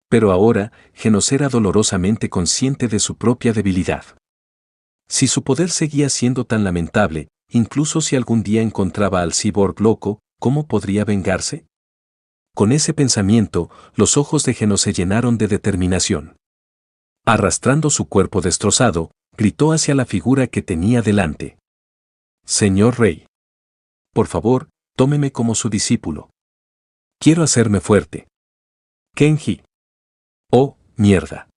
Pero ahora, Genos era dolorosamente consciente de su propia debilidad. Si su poder seguía siendo tan lamentable, incluso si algún día encontraba al cyborg loco, ¿cómo podría vengarse? Con ese pensamiento, los ojos de Genos se llenaron de determinación. Arrastrando su cuerpo destrozado, gritó hacia la figura que tenía delante. Señor Rey. Por favor, tómeme como su discípulo. Quiero hacerme fuerte. Kenji. Oh, mierda.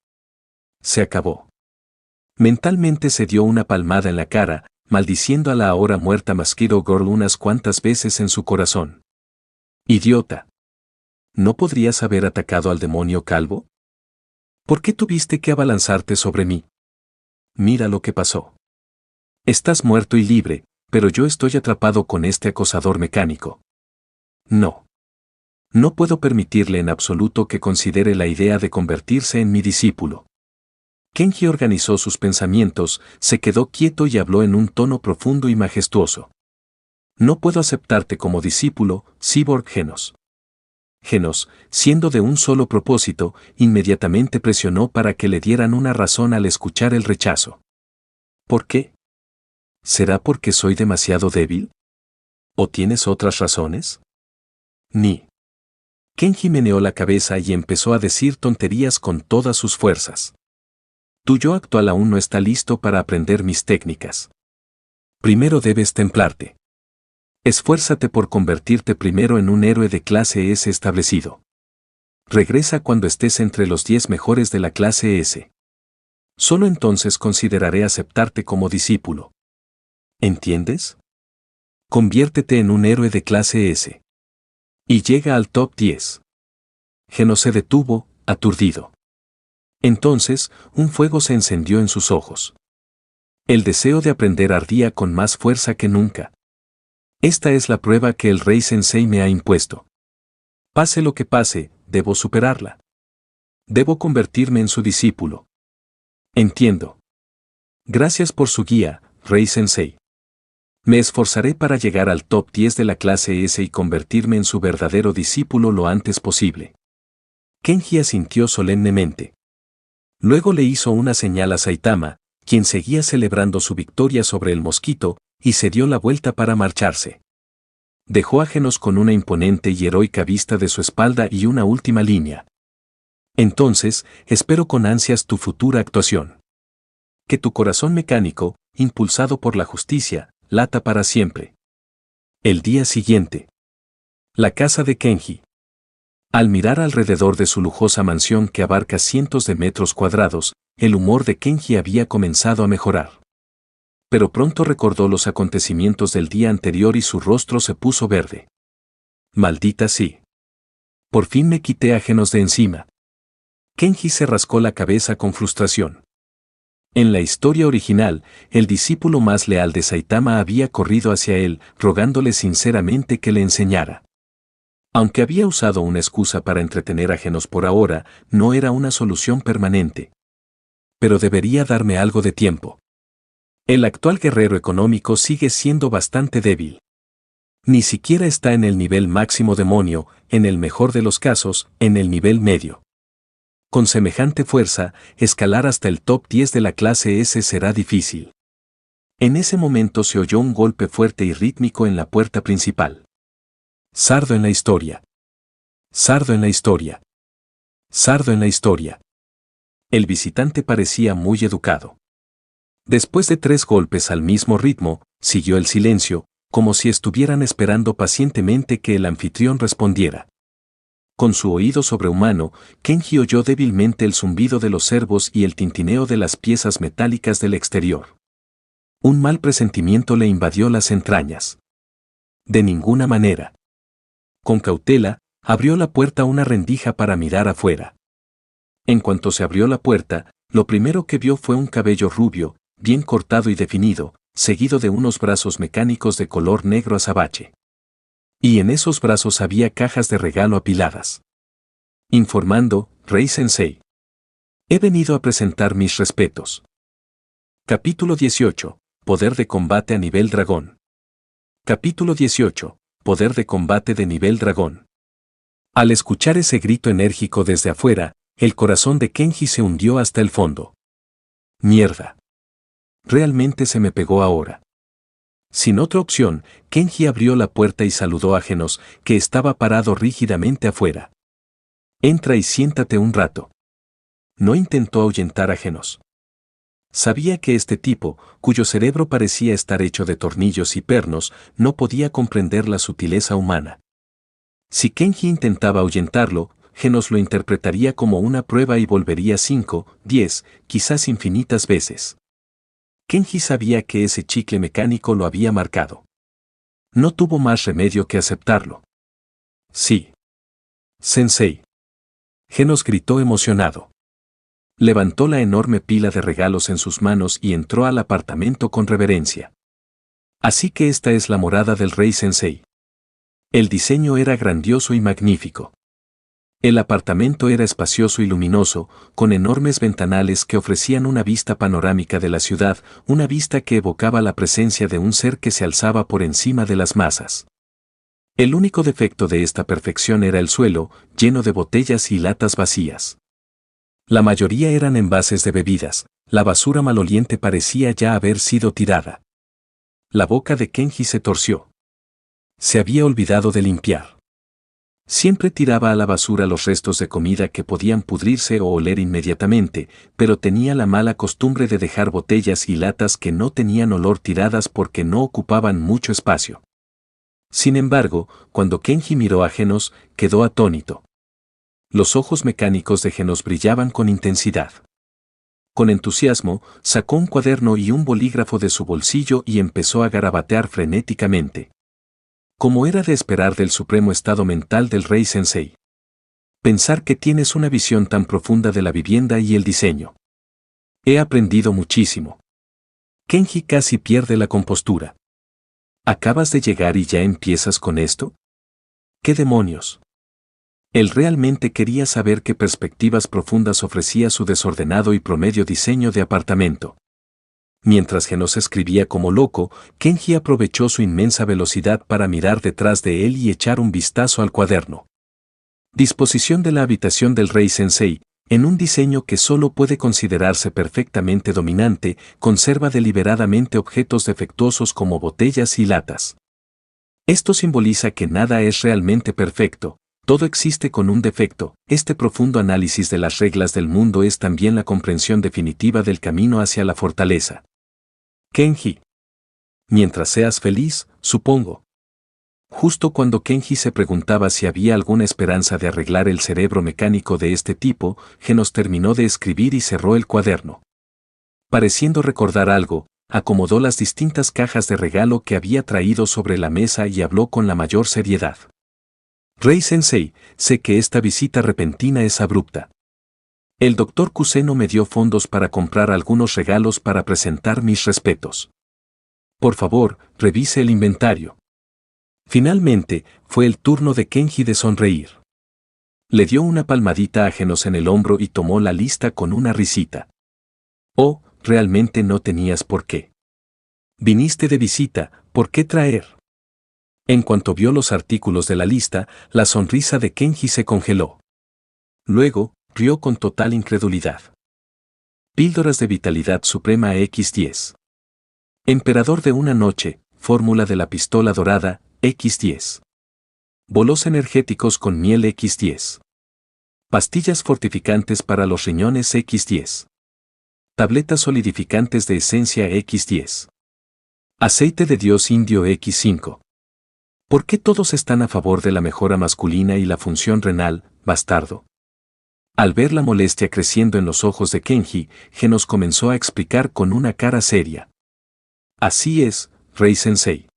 Se acabó. Mentalmente se dio una palmada en la cara, maldiciendo a la ahora muerta Mosquito Girl unas cuantas veces en su corazón. Idiota. ¿No podrías haber atacado al demonio calvo? ¿Por qué tuviste que abalanzarte sobre mí? Mira lo que pasó. Estás muerto y libre, pero yo estoy atrapado con este acosador mecánico. No. No puedo permitirle en absoluto que considere la idea de convertirse en mi discípulo. Kenji organizó sus pensamientos, se quedó quieto y habló en un tono profundo y majestuoso. No puedo aceptarte como discípulo, cyborg Genos. Genos, siendo de un solo propósito, inmediatamente presionó para que le dieran una razón al escuchar el rechazo. ¿Por qué? ¿Será porque soy demasiado débil? ¿O tienes otras razones? Ni. Kenji meneó la cabeza y empezó a decir tonterías con todas sus fuerzas. Tu yo actual aún no está listo para aprender mis técnicas. Primero debes templarte. Esfuérzate por convertirte primero en un héroe de clase S establecido. Regresa cuando estés entre los 10 mejores de la clase S. Solo entonces consideraré aceptarte como discípulo. ¿Entiendes? Conviértete en un héroe de clase S. Y llega al top 10. Genos se detuvo, aturdido. Entonces, un fuego se encendió en sus ojos. El deseo de aprender ardía con más fuerza que nunca. Esta es la prueba que el Rey Sensei me ha impuesto. Pase lo que pase, debo superarla. Debo convertirme en su discípulo. Entiendo. Gracias por su guía, Rey Sensei. Me esforzaré para llegar al top 10 de la clase S y convertirme en su verdadero discípulo lo antes posible. Kenji asintió solemnemente. Luego le hizo una señal a Saitama, quien seguía celebrando su victoria sobre el mosquito, y se dio la vuelta para marcharse. Dejó a Genos con una imponente y heroica vista de su espalda y una última línea. Entonces, espero con ansias tu futura actuación. Que tu corazón mecánico, impulsado por la justicia, lata para siempre. El día siguiente. La casa de Kenji. Al mirar alrededor de su lujosa mansión que abarca cientos de metros cuadrados, el humor de Kenji había comenzado a mejorar. Pero pronto recordó los acontecimientos del día anterior y su rostro se puso verde. Maldita sí. Por fin me quité a Genos de encima. Kenji se rascó la cabeza con frustración. En la historia original, el discípulo más leal de Saitama había corrido hacia él, rogándole sinceramente que le enseñara. Aunque había usado una excusa para entretener a Genos por ahora, no era una solución permanente. Pero debería darme algo de tiempo. El actual guerrero económico sigue siendo bastante débil. Ni siquiera está en el nivel máximo demonio, en el mejor de los casos, en el nivel medio. Con semejante fuerza, escalar hasta el top 10 de la clase S será difícil. En ese momento se oyó un golpe fuerte y rítmico en la puerta principal. Sardo en la historia. Sardo en la historia. Sardo en la historia. El visitante parecía muy educado. Después de 3 golpes al mismo ritmo, siguió el silencio, como si estuvieran esperando pacientemente que el anfitrión respondiera. Con su oído sobrehumano, Kenji oyó débilmente el zumbido de los servos y el tintineo de las piezas metálicas del exterior. Un mal presentimiento le invadió las entrañas. De ninguna manera. Con cautela, abrió la puerta a una rendija para mirar afuera. En cuanto se abrió la puerta, lo primero que vio fue un cabello rubio, bien cortado y definido, seguido de unos brazos mecánicos de color negro azabache. Y en esos brazos había cajas de regalo apiladas. Informando, Rei Sensei. He venido a presentar mis respetos. Capítulo 18. Poder de combate a nivel dragón. Capítulo 18. Poder de combate de nivel dragón. Al escuchar ese grito enérgico desde afuera, el corazón de Kenji se hundió hasta el fondo. Mierda. Realmente se me pegó ahora. Sin otra opción, Kenji abrió la puerta y saludó a Genos, que estaba parado rígidamente afuera. Entra y siéntate un rato. No intentó ahuyentar a Genos. Sabía que este tipo, cuyo cerebro parecía estar hecho de tornillos y pernos, no podía comprender la sutileza humana. Si Kenji intentaba ahuyentarlo, Genos lo interpretaría como una prueba y volvería 5, 10, quizás infinitas veces. Kenji sabía que ese chicle mecánico lo había marcado. No tuvo más remedio que aceptarlo. Sí. Sensei. Genos gritó emocionado. Levantó la enorme pila de regalos en sus manos y entró al apartamento con reverencia. Así que esta es la morada del Rei Sensei. El diseño era grandioso y magnífico. El apartamento era espacioso y luminoso, con enormes ventanales que ofrecían una vista panorámica de la ciudad, una vista que evocaba la presencia de un ser que se alzaba por encima de las masas. El único defecto de esta perfección era el suelo, lleno de botellas y latas vacías. La mayoría eran envases de bebidas, la basura maloliente parecía ya haber sido tirada. La boca de Kenji se torció. Se había olvidado de limpiar. Siempre tiraba a la basura los restos de comida que podían pudrirse o oler inmediatamente, pero tenía la mala costumbre de dejar botellas y latas que no tenían olor tiradas porque no ocupaban mucho espacio. Sin embargo, cuando Kenji miró a Genos, quedó atónito. Los ojos mecánicos de Genos brillaban con intensidad. Con entusiasmo, sacó un cuaderno y un bolígrafo de su bolsillo y empezó a garabatear frenéticamente. Como era de esperar del supremo estado mental del Rei Sensei. Pensar que tienes una visión tan profunda de la vivienda y el diseño. He aprendido muchísimo. Kenji casi pierde la compostura. ¿Acabas de llegar y ya empiezas con esto? ¿Qué demonios? Él realmente quería saber qué perspectivas profundas ofrecía su desordenado y promedio diseño de apartamento. Mientras Genos escribía como loco, Kenji aprovechó su inmensa velocidad para mirar detrás de él y echar un vistazo al cuaderno. Disposición de la habitación del Rei Sensei, en un diseño que solo puede considerarse perfectamente dominante, conserva deliberadamente objetos defectuosos como botellas y latas. Esto simboliza que nada es realmente perfecto, todo existe con un defecto. Este profundo análisis de las reglas del mundo es también la comprensión definitiva del camino hacia la fortaleza. Kenji. Mientras seas feliz, supongo. Justo cuando Kenji se preguntaba si había alguna esperanza de arreglar el cerebro mecánico de este tipo, Genos terminó de escribir y cerró el cuaderno. Pareciendo recordar algo, acomodó las distintas cajas de regalo que había traído sobre la mesa y habló con la mayor seriedad. Rei-sensei, sé que esta visita repentina es abrupta. El doctor Kuseno me dio fondos para comprar algunos regalos para presentar mis respetos. Por favor, revise el inventario. Finalmente, fue el turno de Kenji de sonreír. Le dio una palmadita a Genos en el hombro y tomó la lista con una risita. Oh, realmente no tenías por qué. Viniste de visita, ¿por qué traer? En cuanto vio los artículos de la lista, la sonrisa de Kenji se congeló. Luego, rió con total incredulidad. Píldoras de vitalidad suprema X10. Emperador de una noche, fórmula de la pistola dorada, X10. Bolos energéticos con miel X10. Pastillas fortificantes para los riñones X10. Tabletas solidificantes de esencia X10. Aceite de Dios indio X5. ¿Por qué todos están a favor de la mejora masculina y la función renal, bastardo? Al ver la molestia creciendo en los ojos de Kenji, Genos comenzó a explicar con una cara seria. Así es, Rei-sensei.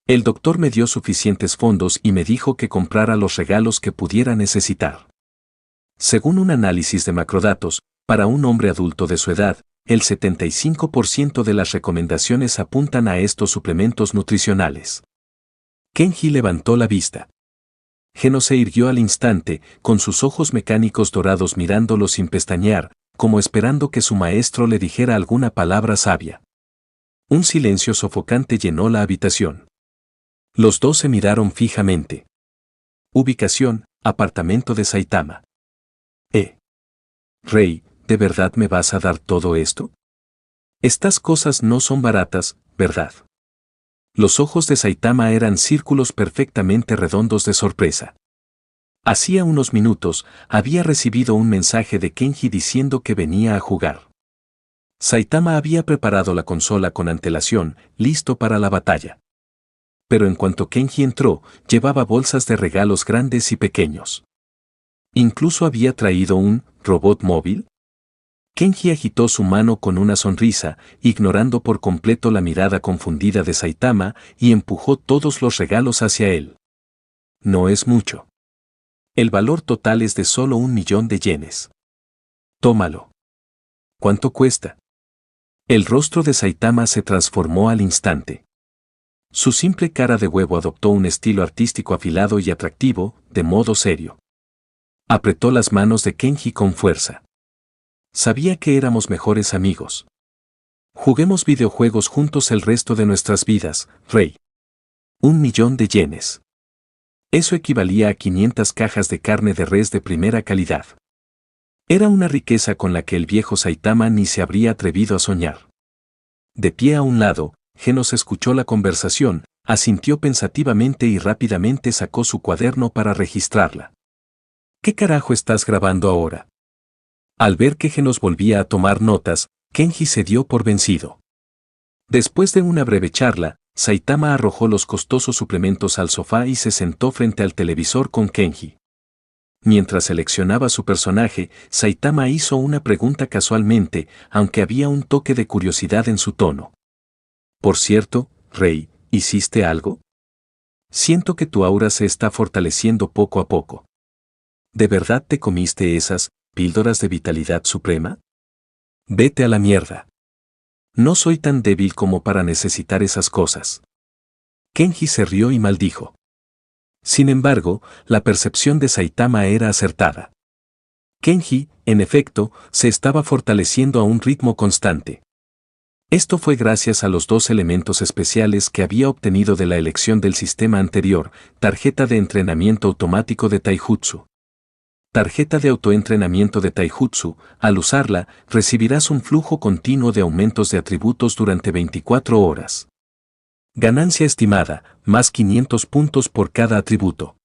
El doctor me dio suficientes fondos y me dijo que comprara los regalos que pudiera necesitar. Según un análisis de macrodatos, para un hombre adulto de su edad, el 75% de las recomendaciones apuntan a estos suplementos nutricionales. Kenji levantó la vista. Genos se irguió al instante, con sus ojos mecánicos dorados mirándolo sin pestañear, como esperando que su maestro le dijera alguna palabra sabia. Un silencio sofocante llenó la habitación. Los dos se miraron fijamente. Ubicación, apartamento de Saitama. Rei, ¿de verdad me vas a dar todo esto? Estas cosas no son baratas, ¿verdad? Los ojos de Saitama eran círculos perfectamente redondos de sorpresa. Hacía unos minutos, había recibido un mensaje de Kenji diciendo que venía a jugar. Saitama había preparado la consola con antelación, listo para la batalla. Pero en cuanto Kenji entró, llevaba bolsas de regalos grandes y pequeños. Incluso había traído un robot móvil. Kenji agitó su mano con una sonrisa, ignorando por completo la mirada confundida de Saitama, y empujó todos los regalos hacia él. No es mucho. El valor total es de solo 1.000.000 de yenes. Tómalo. ¿Cuánto cuesta? El rostro de Saitama se transformó al instante. Su simple cara de huevo adoptó un estilo artístico afilado y atractivo, de modo serio. Apretó las manos de Kenji con fuerza. Sabía que éramos mejores amigos. Juguemos videojuegos juntos el resto de nuestras vidas, Rei. 1.000.000 de yenes. Eso equivalía a 500 cajas de carne de res de primera calidad. Era una riqueza con la que el viejo Saitama ni se habría atrevido a soñar. De pie a un lado, Genos escuchó la conversación, asintió pensativamente y rápidamente sacó su cuaderno para registrarla. ¿Qué carajo estás grabando ahora? Al ver que Genos volvía a tomar notas, Kenji se dio por vencido. Después de una breve charla, Saitama arrojó los costosos suplementos al sofá y se sentó frente al televisor con Kenji. Mientras seleccionaba su personaje, Saitama hizo una pregunta casualmente, aunque había un toque de curiosidad en su tono. Por cierto, Rei, ¿hiciste algo? Siento que tu aura se está fortaleciendo poco a poco. ¿De verdad te comiste esas píldoras de vitalidad suprema? Vete a la mierda. No soy tan débil como para necesitar esas cosas. Kenji se rió y maldijo. Sin embargo, la percepción de Saitama era acertada. Kenji, en efecto, se estaba fortaleciendo a un ritmo constante. Esto fue gracias a los dos elementos especiales que había obtenido de la elección del sistema anterior, tarjeta de entrenamiento automático de Taijutsu. Tarjeta de autoentrenamiento de Taijutsu, al usarla, recibirás un flujo continuo de aumentos de atributos durante 24 horas. Ganancia estimada, más 500 puntos por cada atributo.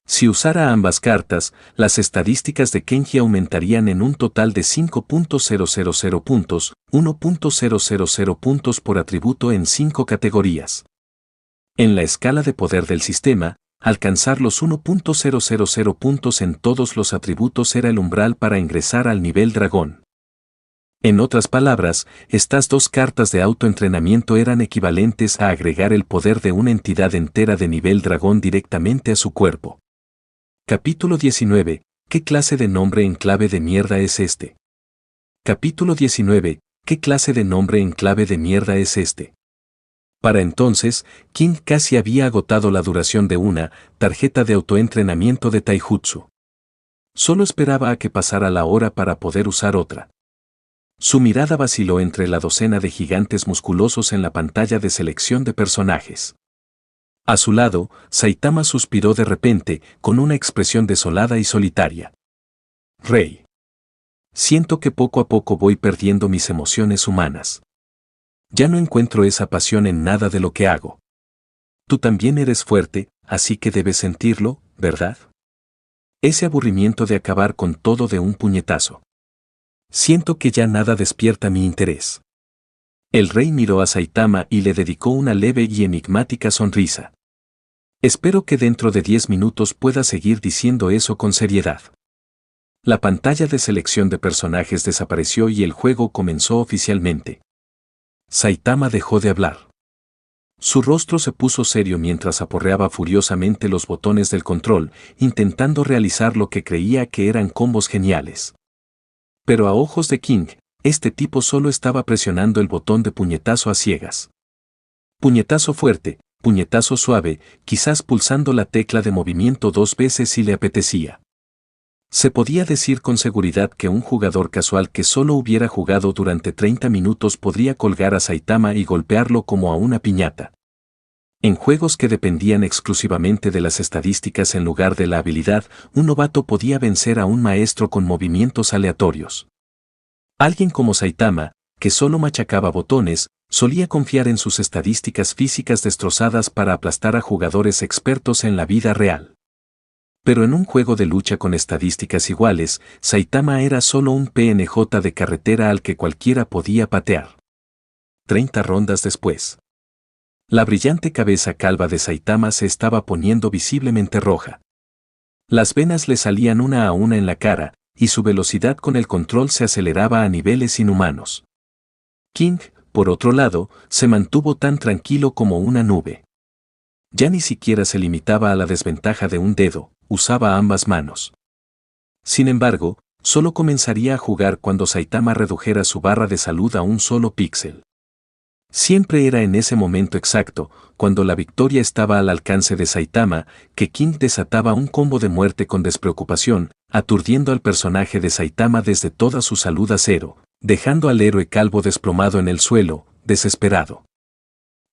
Si usara ambas cartas, las estadísticas de Kenji aumentarían en un total de 5.000 puntos, 1.000 puntos por atributo en 5 categorías. En la escala de poder del sistema, alcanzar los 1.000 puntos en todos los atributos era el umbral para ingresar al nivel dragón. En otras palabras, estas dos cartas de autoentrenamiento eran equivalentes a agregar el poder de una entidad entera de nivel dragón directamente a su cuerpo. Capítulo 19. ¿Qué clase de nombre en clave de mierda es este? Capítulo 19. ¿Qué clase de nombre en clave de mierda es este? Para entonces, King casi había agotado la duración de una tarjeta de autoentrenamiento de Taijutsu. Solo esperaba a que pasara la hora para poder usar otra. Su mirada vaciló entre la docena de gigantes musculosos en la pantalla de selección de personajes. A su lado, Saitama suspiró de repente, con una expresión desolada y solitaria. Rey. Siento que poco a poco voy perdiendo mis emociones humanas. Ya no encuentro esa pasión en nada de lo que hago. Tú también eres fuerte, así que debes sentirlo, ¿verdad? Ese aburrimiento de acabar con todo de un puñetazo. Siento que ya nada despierta mi interés. El rey miró a Saitama y le dedicó una leve y enigmática sonrisa. Espero que dentro de 10 minutos pueda seguir diciendo eso con seriedad. La pantalla de selección de personajes desapareció y el juego comenzó oficialmente. Saitama dejó de hablar. Su rostro se puso serio mientras aporreaba furiosamente los botones del control, intentando realizar lo que creía que eran combos geniales. Pero a ojos de King, este tipo solo estaba presionando el botón de puñetazo a ciegas. Puñetazo fuerte, puñetazo suave, quizás pulsando la tecla de movimiento 2 veces si le apetecía. Se podía decir con seguridad que un jugador casual que solo hubiera jugado durante 30 minutos podría colgar a Saitama y golpearlo como a una piñata. En juegos que dependían exclusivamente de las estadísticas en lugar de la habilidad, un novato podía vencer a un maestro con movimientos aleatorios. Alguien como Saitama, que solo machacaba botones, solía confiar en sus estadísticas físicas destrozadas para aplastar a jugadores expertos en la vida real. Pero en un juego de lucha con estadísticas iguales, Saitama era solo un PNJ de carretera al que cualquiera podía patear. 30 rondas después. La brillante cabeza calva de Saitama se estaba poniendo visiblemente roja. Las venas le salían una a una en la cara, y su velocidad con el control se aceleraba a niveles inhumanos. King, por otro lado, se mantuvo tan tranquilo como una nube. Ya ni siquiera se limitaba a la desventaja de un dedo, usaba ambas manos. Sin embargo, solo comenzaría a jugar cuando Saitama redujera su barra de salud a un solo píxel. Siempre era en ese momento exacto, cuando la victoria estaba al alcance de Saitama, que King desataba un combo de muerte con despreocupación, aturdiendo al personaje de Saitama desde toda su salud a cero, dejando al héroe calvo desplomado en el suelo, desesperado.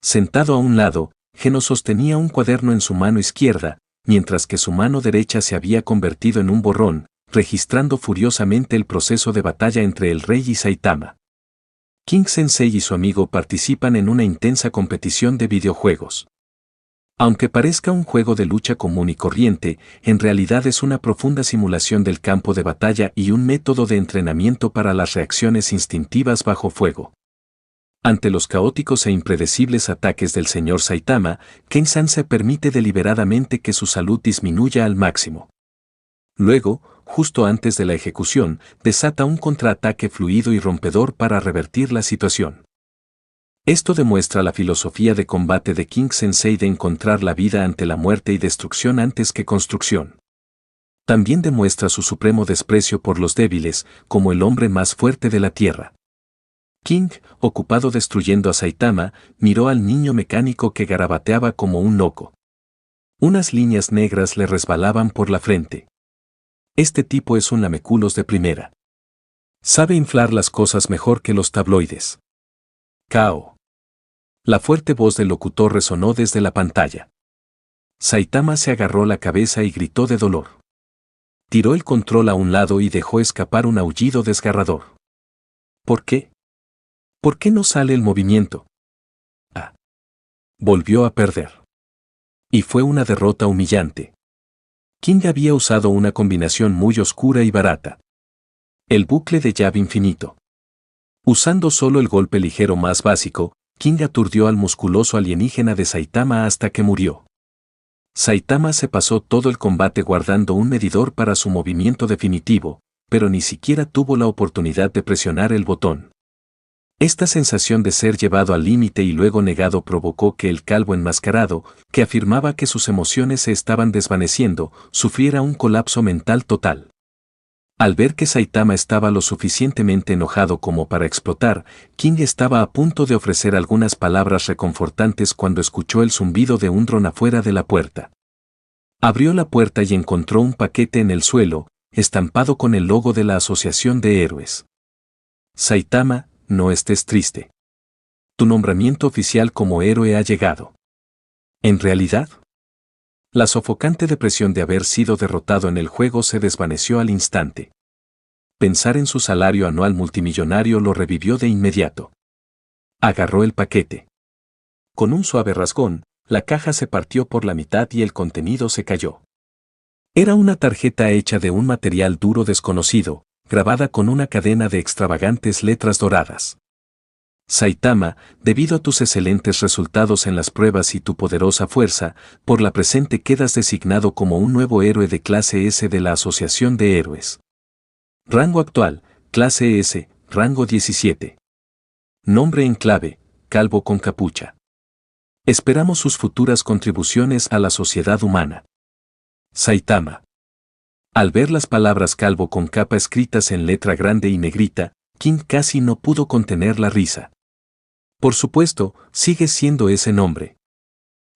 Sentado a un lado, Geno sostenía un cuaderno en su mano izquierda, mientras que su mano derecha se había convertido en un borrón, registrando furiosamente el proceso de batalla entre el rey y Saitama. King Sensei y su amigo participan en una intensa competición de videojuegos. Aunque parezca un juego de lucha común y corriente, en realidad es una profunda simulación del campo de batalla y un método de entrenamiento para las reacciones instintivas bajo fuego. Ante los caóticos e impredecibles ataques del señor Saitama, Ken-san se permite deliberadamente que su salud disminuya al máximo. Luego, justo antes de la ejecución, desata un contraataque fluido y rompedor para revertir la situación. Esto demuestra la filosofía de combate de King Sensei de encontrar la vida ante la muerte y destrucción antes que construcción. También demuestra su supremo desprecio por los débiles, como el hombre más fuerte de la tierra. King, ocupado destruyendo a Saitama, miró al niño mecánico que garabateaba como un loco. Unas líneas negras le resbalaban por la frente. Este tipo es un lameculos de primera. Sabe inflar las cosas mejor que los tabloides. Kao. La fuerte voz del locutor resonó desde la pantalla. Saitama se agarró la cabeza y gritó de dolor. Tiró el control a un lado y dejó escapar un aullido desgarrador. ¿Por qué? ¿Por qué no sale el movimiento? Ah. Volvió a perder. Y fue una derrota humillante. King había usado una combinación muy oscura y barata. El bucle de llave infinito. Usando solo el golpe ligero más básico, King aturdió al musculoso alienígena de Saitama hasta que murió. Saitama se pasó todo el combate guardando un medidor para su movimiento definitivo, pero ni siquiera tuvo la oportunidad de presionar el botón. Esta sensación de ser llevado al límite y luego negado provocó que el calvo enmascarado, que afirmaba que sus emociones se estaban desvaneciendo, sufriera un colapso mental total. Al ver que Saitama estaba lo suficientemente enojado como para explotar, King estaba a punto de ofrecer algunas palabras reconfortantes cuando escuchó el zumbido de un dron afuera de la puerta. Abrió la puerta y encontró un paquete en el suelo, estampado con el logo de la Asociación de Héroes. Saitama, no estés triste. Tu nombramiento oficial como héroe ha llegado. ¿En realidad? La sofocante depresión de haber sido derrotado en el juego se desvaneció al instante. Pensar en su salario anual multimillonario lo revivió de inmediato. Agarró el paquete. Con un suave rasgón, la caja se partió por la mitad y el contenido se cayó. Era una tarjeta hecha de un material duro desconocido, grabada con una cadena de extravagantes letras doradas. Saitama, debido a tus excelentes resultados en las pruebas y tu poderosa fuerza, por la presente quedas designado como un nuevo héroe de clase S de la Asociación de Héroes. Rango actual, clase S, rango 17. Nombre en clave, calvo con capucha. Esperamos sus futuras contribuciones a la sociedad humana. Saitama. Al ver las palabras calvo con capa escritas en letra grande y negrita, King casi no pudo contener la risa. Por supuesto, sigue siendo ese nombre.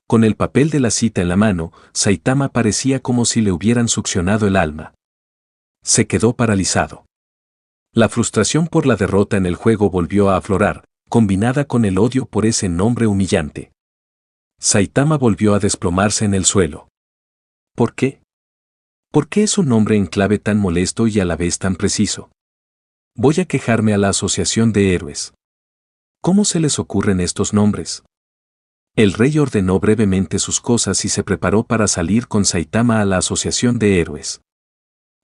Con el papel de la cita en la mano, Saitama parecía como si le hubieran succionado el alma. Se quedó paralizado. La frustración por la derrota en el juego volvió a aflorar, combinada con el odio por ese nombre humillante. Saitama volvió a desplomarse en el suelo. ¿Por qué? ¿Por qué es un nombre en clave tan molesto y a la vez tan preciso? Voy a quejarme a la Asociación de Héroes. ¿Cómo se les ocurren estos nombres? El rey ordenó brevemente sus cosas y se preparó para salir con Saitama a la Asociación de Héroes.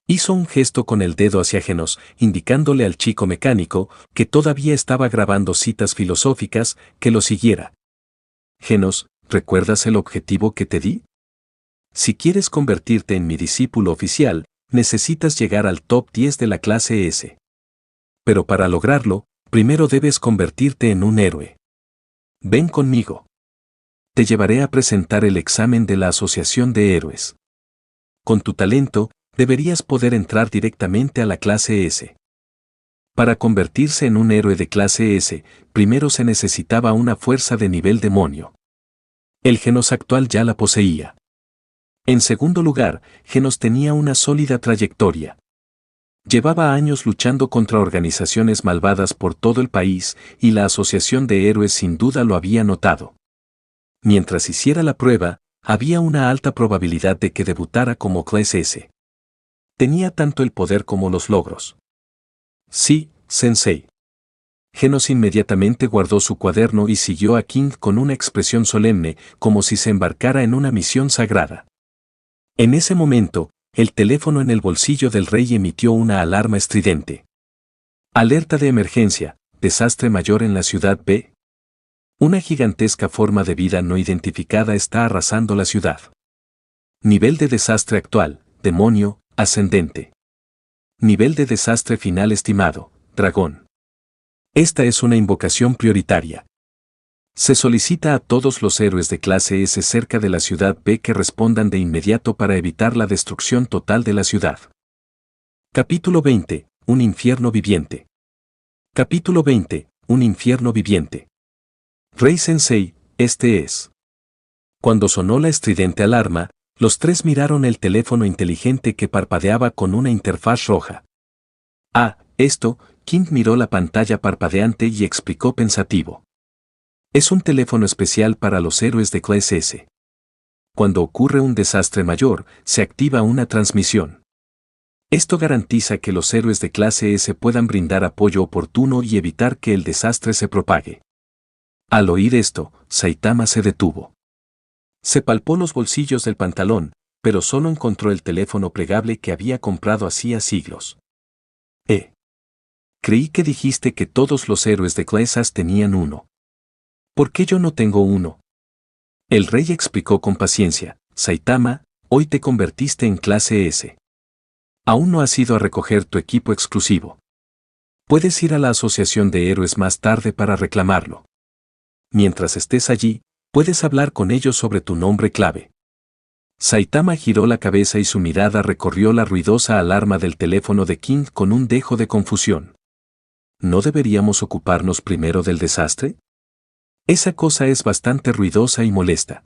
Hizo un gesto con el dedo hacia Genos, indicándole al chico mecánico, que todavía estaba grabando citas filosóficas, que lo siguiera. Genos, ¿recuerdas el objetivo que te di? Si quieres convertirte en mi discípulo oficial, necesitas llegar al top 10 de la clase S. Pero para lograrlo, primero debes convertirte en un héroe. Ven conmigo. Te llevaré a presentar el examen de la Asociación de Héroes. Con tu talento, deberías poder entrar directamente a la clase S. Para convertirse en un héroe de clase S, primero se necesitaba una fuerza de nivel demonio. El Genos actual ya la poseía. En segundo lugar, Genos tenía una sólida trayectoria. Llevaba años luchando contra organizaciones malvadas por todo el país y la Asociación de Héroes sin duda lo había notado. Mientras hiciera la prueba, había una alta probabilidad de que debutara como clase S. Tenía tanto el poder como los logros. Sí, sensei. Genos inmediatamente guardó su cuaderno y siguió a King con una expresión solemne, como si se embarcara en una misión sagrada. En ese momento, el teléfono en el bolsillo del rey emitió una alarma estridente. Alerta de emergencia, desastre mayor en la ciudad B. Una gigantesca forma de vida no identificada está arrasando la ciudad. Nivel de desastre actual, demonio, ascendente. Nivel de desastre final estimado, dragón. Esta es una invocación prioritaria. Se solicita a todos los héroes de clase S cerca de la ciudad B que respondan de inmediato para evitar la destrucción total de la ciudad. Capítulo 20. Un infierno viviente. Capítulo 20. Un infierno viviente. Rey Sensei, este es. Cuando sonó la estridente alarma, los tres miraron el teléfono inteligente que parpadeaba con una interfaz roja. Ah, esto, King miró la pantalla parpadeante y explicó pensativo. Es un teléfono especial para los héroes de clase S. Cuando ocurre un desastre mayor, se activa una transmisión. Esto garantiza que los héroes de clase S puedan brindar apoyo oportuno y evitar que el desastre se propague. Al oír esto, Saitama se detuvo. Se palpó los bolsillos del pantalón, pero solo encontró el teléfono plegable que había comprado hacía siglos. Creí que dijiste que todos los héroes de clases tenían uno. ¿Por qué yo no tengo uno? El rey explicó con paciencia, Saitama, hoy te convertiste en clase S. Aún no has ido a recoger tu equipo exclusivo. Puedes ir a la asociación de héroes más tarde para reclamarlo. Mientras estés allí, puedes hablar con ellos sobre tu nombre clave. Saitama giró la cabeza y su mirada recorrió la ruidosa alarma del teléfono de King con un dejo de confusión. ¿No deberíamos ocuparnos primero del desastre? Esa cosa es bastante ruidosa y molesta.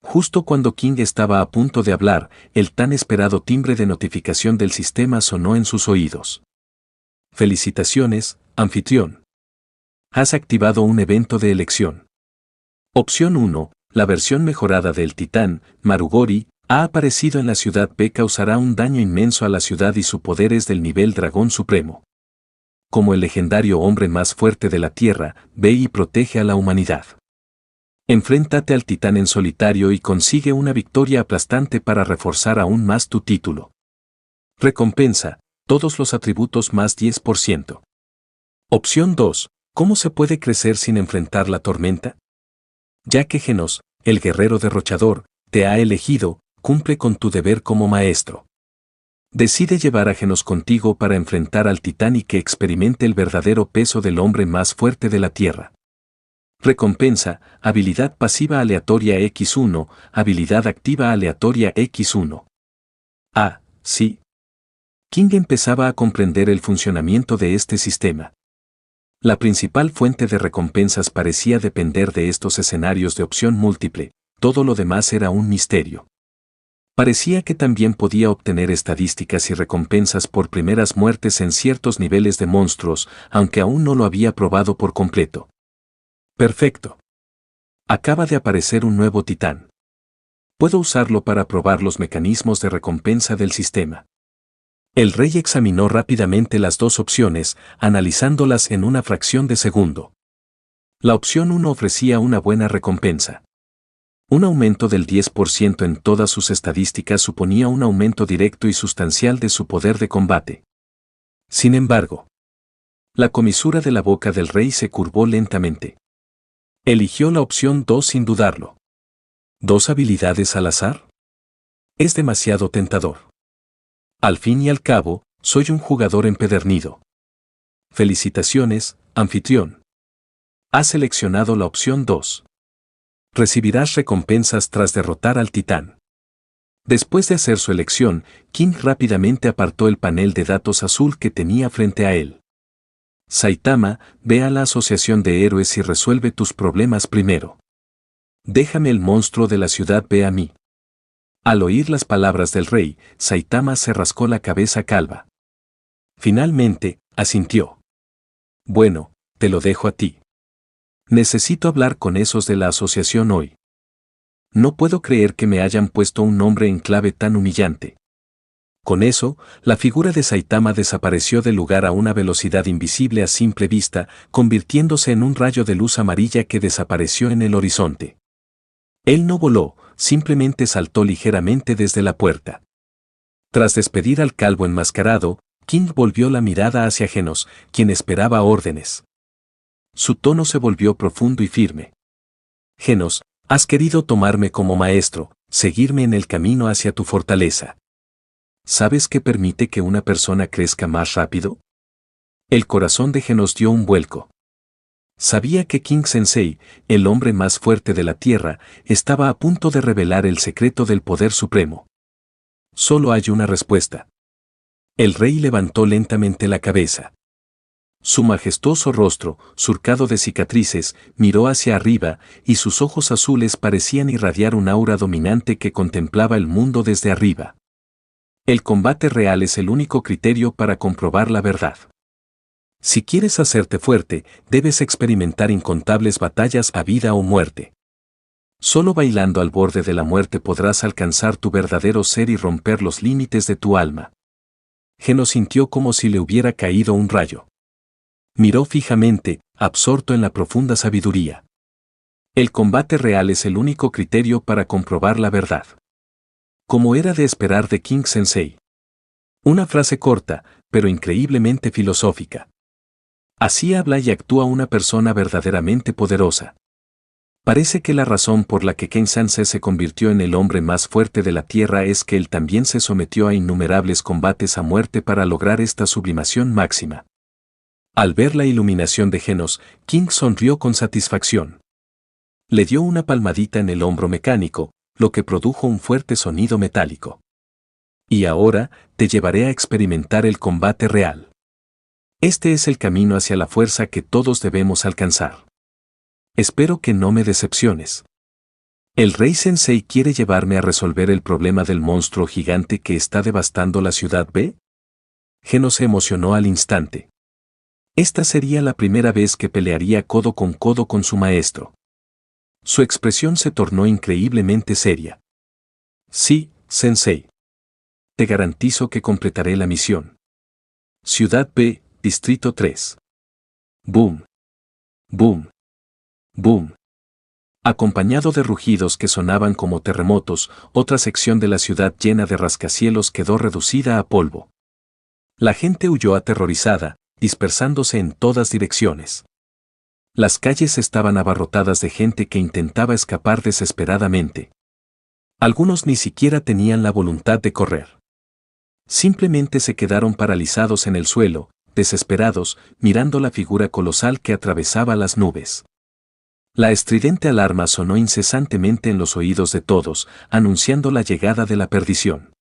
Justo cuando King estaba a punto de hablar, el tan esperado timbre de notificación del sistema sonó en sus oídos. Felicitaciones, anfitrión. Has activado un evento de elección. Opción 1, la versión mejorada del titán, Marugori, ha aparecido en la ciudad B. Causará un daño inmenso a la ciudad y su poder es del nivel dragón supremo. Como el legendario hombre más fuerte de la Tierra, ve y protege a la humanidad. Enfréntate al titán en solitario y consigue una victoria aplastante para reforzar aún más tu título. Recompensa, todos los atributos más 10%. Opción 2, ¿cómo se puede crecer sin enfrentar la tormenta? Ya que Genos, el guerrero derrochador, te ha elegido, cumple con tu deber como maestro. Decide llevar a Genos contigo para enfrentar al titán y que experimente el verdadero peso del hombre más fuerte de la Tierra. Recompensa, habilidad pasiva aleatoria X1, habilidad activa aleatoria X1. Ah, sí. King empezaba a comprender el funcionamiento de este sistema. La principal fuente de recompensas parecía depender de estos escenarios de opción múltiple, todo lo demás era un misterio. Parecía que también podía obtener estadísticas y recompensas por primeras muertes en ciertos niveles de monstruos, aunque aún no lo había probado por completo. Perfecto. Acaba de aparecer un nuevo titán. Puedo usarlo para probar los mecanismos de recompensa del sistema. El rey examinó rápidamente las dos opciones, analizándolas en una fracción de segundo. La opción 1 ofrecía una buena recompensa. Un aumento del 10% en todas sus estadísticas suponía un aumento directo y sustancial de su poder de combate. Sin embargo, la comisura de la boca del rey se curvó lentamente. Eligió la opción 2 sin dudarlo. ¿Dos habilidades al azar? Es demasiado tentador. Al fin y al cabo, soy un jugador empedernido. Felicitaciones, anfitrión. Has seleccionado la opción 2. Recibirás recompensas tras derrotar al titán. Después de hacer su elección, King rápidamente apartó el panel de datos azul que tenía frente a él. Saitama, ve a la asociación de héroes y resuelve tus problemas primero. Déjame el monstruo de la ciudad ve a mí. Al oír las palabras del rey, Saitama se rascó la cabeza calva. Finalmente, asintió. Bueno, te lo dejo a ti. Necesito hablar con esos de la asociación hoy. No puedo creer que me hayan puesto un nombre en clave tan humillante. Con eso, la figura de Saitama desapareció del lugar a una velocidad invisible a simple vista, convirtiéndose en un rayo de luz amarilla que desapareció en el horizonte. Él no voló, simplemente saltó ligeramente desde la puerta. Tras despedir al calvo enmascarado, King volvió la mirada hacia Genos, quien esperaba órdenes. Su tono se volvió profundo y firme. Genos, has querido tomarme como maestro, seguirme en el camino hacia tu fortaleza. ¿Sabes qué permite que una persona crezca más rápido? El corazón de Genos dio un vuelco. Sabía que King Sensei, el hombre más fuerte de la Tierra, estaba a punto de revelar el secreto del poder supremo. Solo hay una respuesta. El rey levantó lentamente la cabeza. Su majestuoso rostro, surcado de cicatrices, miró hacia arriba, y sus ojos azules parecían irradiar un aura dominante que contemplaba el mundo desde arriba. El combate real es el único criterio para comprobar la verdad. Si quieres hacerte fuerte, debes experimentar incontables batallas a vida o muerte. Solo bailando al borde de la muerte podrás alcanzar tu verdadero ser y romper los límites de tu alma. Genos sintió como si le hubiera caído un rayo. Miró fijamente, absorto en la profunda sabiduría. El combate real es el único criterio para comprobar la verdad. Como era de esperar de King Sensei. Una frase corta, pero increíblemente filosófica. Así habla y actúa una persona verdaderamente poderosa. Parece que la razón por la que Ken Sensei se convirtió en el hombre más fuerte de la Tierra es que él también se sometió a innumerables combates a muerte para lograr esta sublimación máxima. Al ver la iluminación de Genos, King sonrió con satisfacción. Le dio una palmadita en el hombro mecánico, lo que produjo un fuerte sonido metálico. Y ahora, te llevaré a experimentar el combate real. Este es el camino hacia la fuerza que todos debemos alcanzar. Espero que no me decepciones. El Rey Sensei quiere llevarme a resolver el problema del monstruo gigante que está devastando la ciudad B. Genos se emocionó al instante. Esta sería la primera vez que pelearía codo con su maestro. Su expresión se tornó increíblemente seria. Sí, Sensei. Te garantizo que completaré la misión. Ciudad B, Distrito 3. Boom. Boom. Boom. Acompañado de rugidos que sonaban como terremotos, otra sección de la ciudad llena de rascacielos quedó reducida a polvo. La gente huyó aterrorizada, dispersándose en todas direcciones. Las calles estaban abarrotadas de gente que intentaba escapar desesperadamente. Algunos ni siquiera tenían la voluntad de correr. Simplemente se quedaron paralizados en el suelo, desesperados, mirando la figura colosal que atravesaba las nubes. La estridente alarma sonó incesantemente en los oídos de todos, anunciando la llegada de la perdición.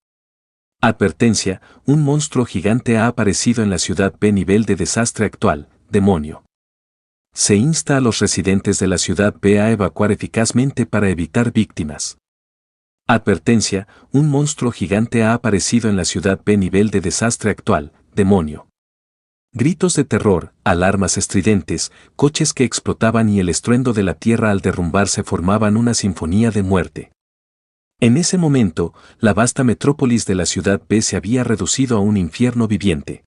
Advertencia: un monstruo gigante ha aparecido en la ciudad B. Nivel de desastre actual, demonio. Se insta a los residentes de la ciudad B a evacuar eficazmente para evitar víctimas. Advertencia: un monstruo gigante ha aparecido en la ciudad B. Nivel de desastre actual, demonio. Gritos de terror, alarmas estridentes, coches que explotaban y el estruendo de la tierra al derrumbarse formaban una sinfonía de muerte. En ese momento, la vasta metrópolis de la ciudad B se había reducido a un infierno viviente.